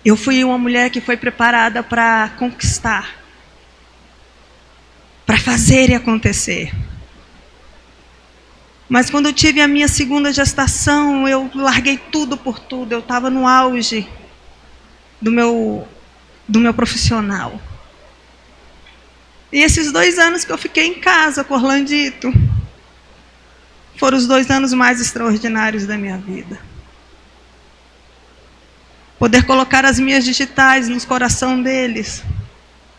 eu fui uma mulher que foi preparada para conquistar, para fazer e acontecer. Mas quando eu tive a minha segunda gestação, eu larguei tudo por tudo. Eu estava no auge do meu profissional. E esses 2 anos que eu fiquei em casa com Orlandito foram os 2 anos mais extraordinários da minha vida. Poder colocar as minhas digitais no coração deles.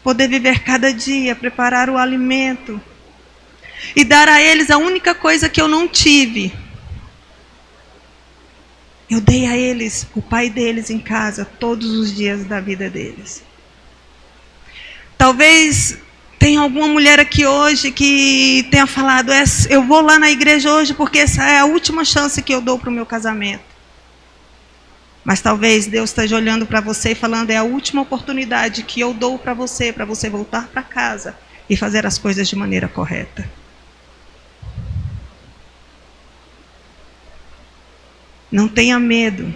Poder viver cada dia, preparar o alimento. E dar a eles a única coisa que eu não tive. Eu dei a eles, o pai deles em casa, todos os dias da vida deles. Talvez tenha alguma mulher aqui hoje que tenha falado, eu vou lá na igreja hoje porque essa é a última chance que eu dou para o meu casamento. Mas talvez Deus esteja olhando para você e falando, é a última oportunidade que eu dou para você voltar para casa e fazer as coisas de maneira correta. Não tenha medo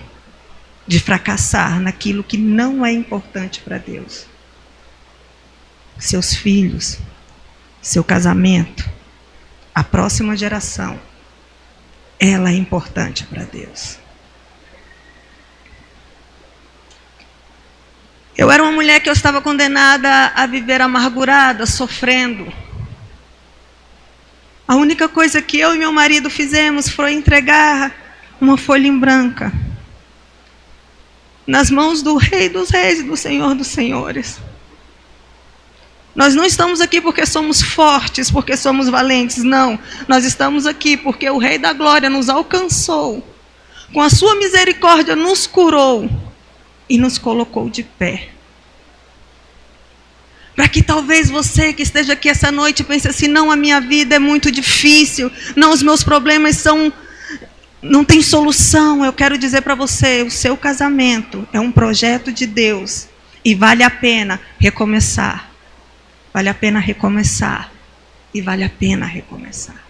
de fracassar naquilo que não é importante para Deus. Seus filhos, seu casamento, a próxima geração, ela é importante para Deus. Eu era uma mulher que eu estava condenada a viver amargurada, sofrendo. A única coisa que eu e meu marido fizemos foi entregar uma folha em branca nas mãos do Rei dos Reis e do Senhor dos Senhores. Nós não estamos aqui porque somos fortes, porque somos valentes, não. Nós estamos aqui porque o Rei da Glória nos alcançou, com a sua misericórdia nos curou e nos colocou de pé. Para que talvez você que esteja aqui essa noite pense assim, não, a minha vida é muito difícil, não, os meus problemas não tem solução. Eu quero dizer para você, o seu casamento é um projeto de Deus e vale a pena recomeçar. Vale a pena recomeçar e vale a pena recomeçar.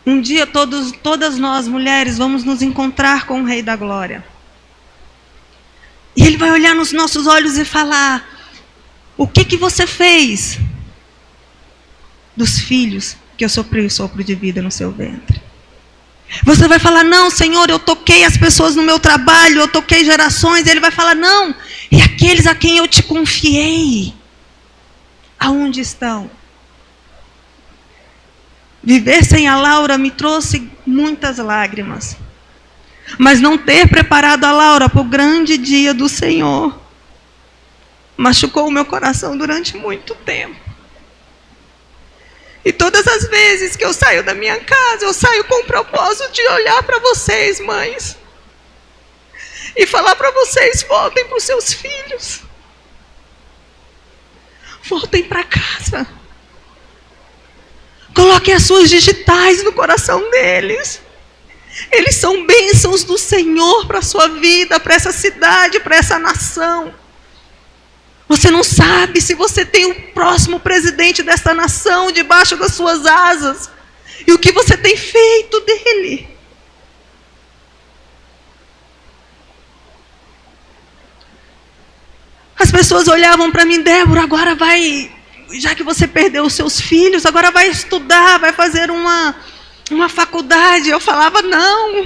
Um dia todas nós mulheres vamos nos encontrar com o Rei da Glória. E Ele vai olhar nos nossos olhos e falar, o que você fez dos filhos que eu sopri o sopro de vida no seu ventre? Você vai falar, não, Senhor, eu toquei as pessoas no meu trabalho, eu toquei gerações. E Ele vai falar, não, e aqueles a quem eu te confiei, aonde estão? Viver sem a Laura me trouxe muitas lágrimas. Mas não ter preparado a Laura para o grande dia do Senhor machucou o meu coração durante muito tempo. E todas as vezes que eu saio da minha casa, eu saio com o propósito de olhar para vocês, mães, e falar para vocês, voltem para os seus filhos. Voltem para casa. Coloque as suas digitais no coração deles. Eles são bênçãos do Senhor para a sua vida, para essa cidade, para essa nação. Você não sabe se você tem o próximo presidente dessa nação debaixo das suas asas. E o que você tem feito dele. As pessoas olhavam para mim: Débora, agora vai, já que você perdeu os seus filhos, agora vai estudar, vai fazer uma faculdade. Eu falava: não.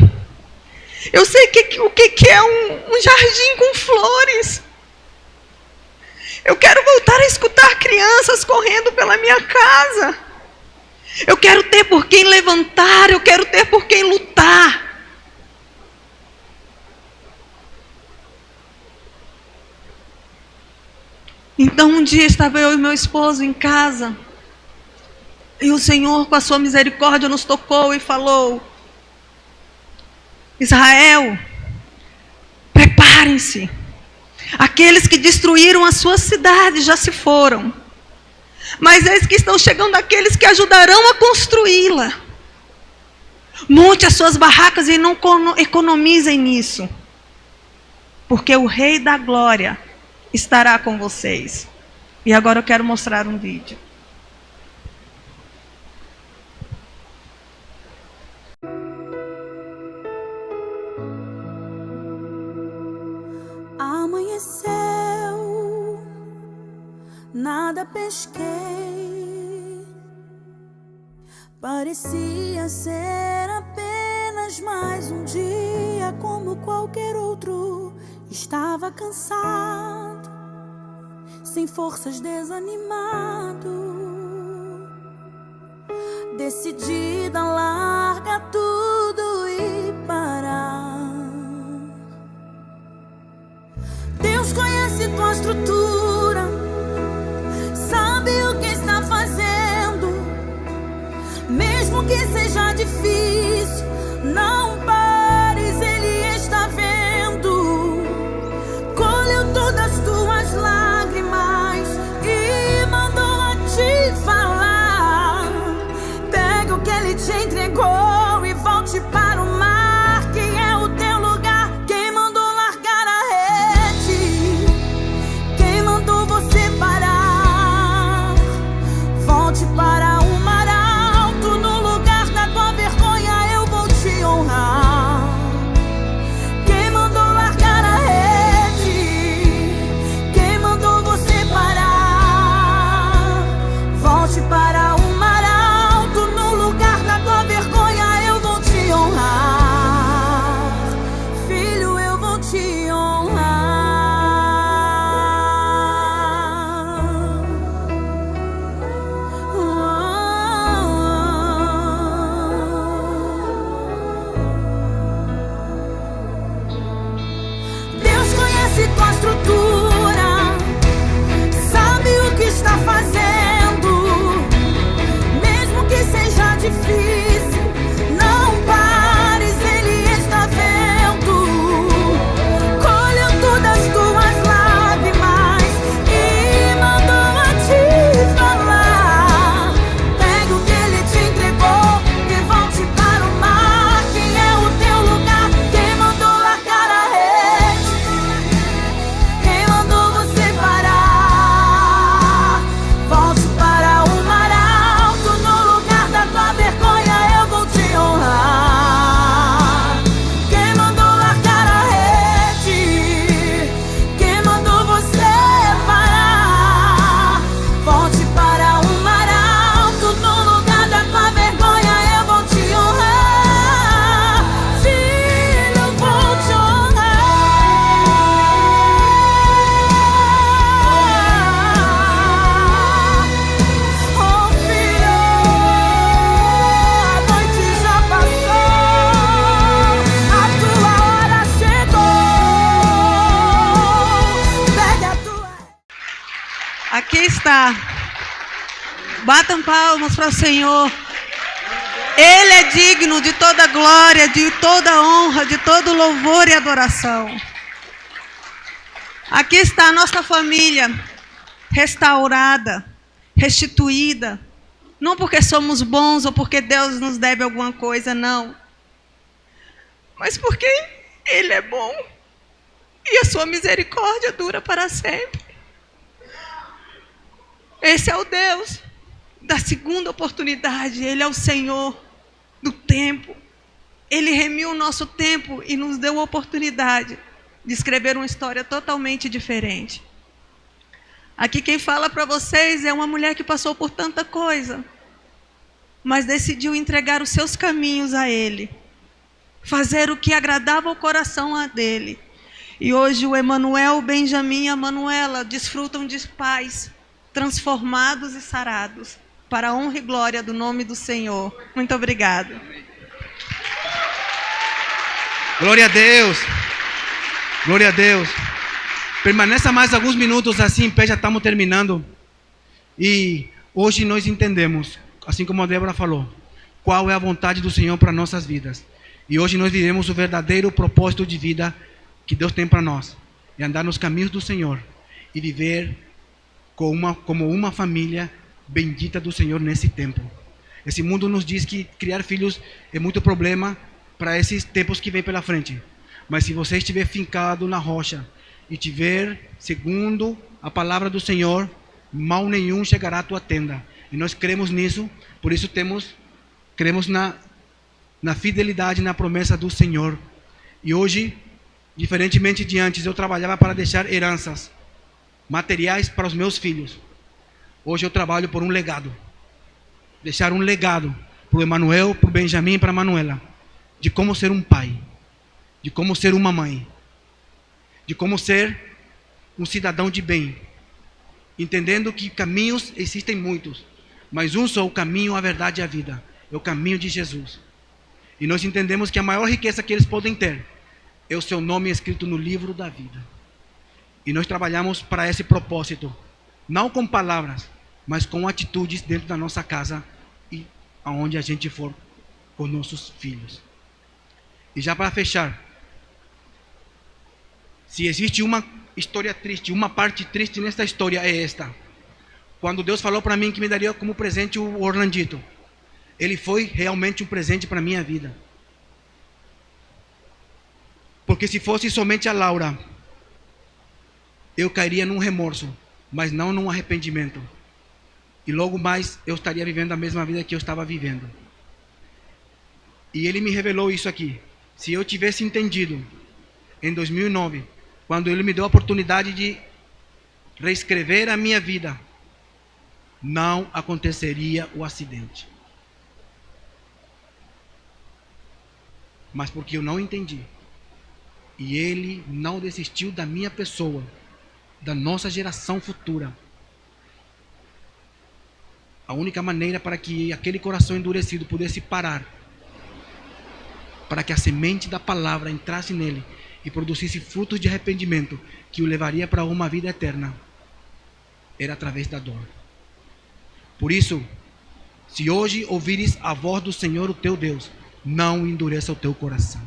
Eu sei o que é um jardim com flores. Eu quero voltar a escutar crianças correndo pela minha casa. Eu quero ter por quem levantar, eu quero ter por quem lutar. Então um dia estava eu e meu esposo em casa, e o Senhor, com a sua misericórdia, nos tocou e falou: Israel, preparem-se. Aqueles que destruíram a sua cidade já se foram. Mas eis que estão chegando aqueles que ajudarão a construí-la. Monte as suas barracas e não economizem nisso. Porque o Rei da Glória estará com vocês. E agora eu quero mostrar um vídeo. Amanheceu, nada pesquei. Parecia ser apenas mais um dia como qualquer outro. Estava cansado, sem forças, desanimado, decidida a largar tudo e parar. Deus conhece tua estrutura, sabe o que está fazendo. Mesmo que seja difícil, não pares, Ele está vendo. Colheu todas as tuas lágrimas e mandou a te falar. Pega o que Ele te entregou e volte para o mar, que é o teu lugar. Quem mandou largar a rede? Quem mandou você parar? Volte para o mar alto, no lugar da tua vergonha eu vou te honrar. Quem mandou largar a rede? Quem mandou você parar? Volte para o mar alto, no lugar da tua vergonha eu vou te honrar. Filho, eu vou te honrar. Deus conhece tua estrutura, sabe o que está fazendo. Mesmo que seja difícil, não pares, Ele está vendo. Colheu todas as tuas lágrimas e mandou a te falar. Pega o que Ele te entregou e volte para o mar, que é o teu lugar. Quem mandou largar a rede? Quem mandou você parar? Volte para o mar alto, no lugar da tua vergonha eu vou te honrar. Quem mandou largar a rede? Quem mandou você parar? Volte para o mar alto, no lugar da tua vergonha eu vou te honrar. Filho, eu vou te honrar. Oh, filho, a noite já passou, a tua hora chegou. Pegue a tua... Aqui está. Batam palmas para o Senhor. Ele é digno de toda glória, de toda honra, de todo louvor e adoração. Aqui está a nossa família restaurada, restituída, Não porque somos bons ou porque Deus nos deve alguma coisa, não. Mas porque Ele é bom e a sua misericórdia dura para sempre. Esse é o Deus da segunda oportunidade. Ele é o Senhor do tempo. Ele remiu o nosso tempo e nos deu a oportunidade de escrever uma história totalmente diferente. Aqui quem fala para vocês é uma mulher que passou por tanta coisa, mas decidiu entregar os seus caminhos a Ele, fazer o que agradava ao coração dele. E hoje o Emanuel, o Benjamin e a Manuela desfrutam de paz, transformados e sarados, para a honra e glória do nome do Senhor. Muito obrigada. Glória a Deus. Glória a Deus. Permaneça mais alguns minutos assim em pé, já estamos terminando. E hoje nós entendemos, assim como a Débora falou, qual é a vontade do Senhor para nossas vidas. E hoje nós vivemos o verdadeiro propósito de vida que Deus tem para nós. É andar nos caminhos do Senhor e viver como uma família bendita do Senhor nesse tempo. Esse mundo nos diz que criar filhos é muito problema para esses tempos que vem pela frente. Mas se você estiver fincado na rocha e tiver segundo a palavra do Senhor, mal nenhum chegará à tua tenda. E nós cremos nisso, por isso cremos na fidelidade, na promessa do Senhor. E hoje, diferentemente de antes, eu trabalhava para deixar heranças materiais para os meus filhos. Hoje eu trabalho por um legado. Deixar um legado para o Emanuel, para o Benjamin e para a Manuela, de como ser um pai, de como ser uma mãe, de como ser um cidadão de bem, entendendo que caminhos existem muitos, mas um só o caminho, a verdade e a vida, é o caminho de Jesus. E nós entendemos que a maior riqueza que eles podem ter é o seu nome escrito no livro da vida. E nós trabalhamos para esse propósito, não com palavras, mas com atitudes dentro da nossa casa e aonde a gente for com nossos filhos. E já para fechar, se existe uma história triste, uma parte triste nesta história é esta. Quando Deus falou para mim que me daria como presente o Orlandito, ele foi realmente um presente para a minha vida. Porque se fosse somente a Laura, eu cairia num remorso, mas não num arrependimento. E logo mais eu estaria vivendo a mesma vida que eu estava vivendo. E ele me revelou isso aqui. Se eu tivesse entendido em 2009, quando ele me deu a oportunidade de reescrever a minha vida, não aconteceria o acidente. Mas porque eu não entendi, e ele não desistiu da minha pessoa, da nossa geração futura, a única maneira para que aquele coração endurecido pudesse parar, para que a semente da palavra entrasse nele e produzisse frutos de arrependimento que o levaria para uma vida eterna, era através da dor. Por isso, se hoje ouvires a voz do Senhor, o teu Deus, não endureça o teu coração.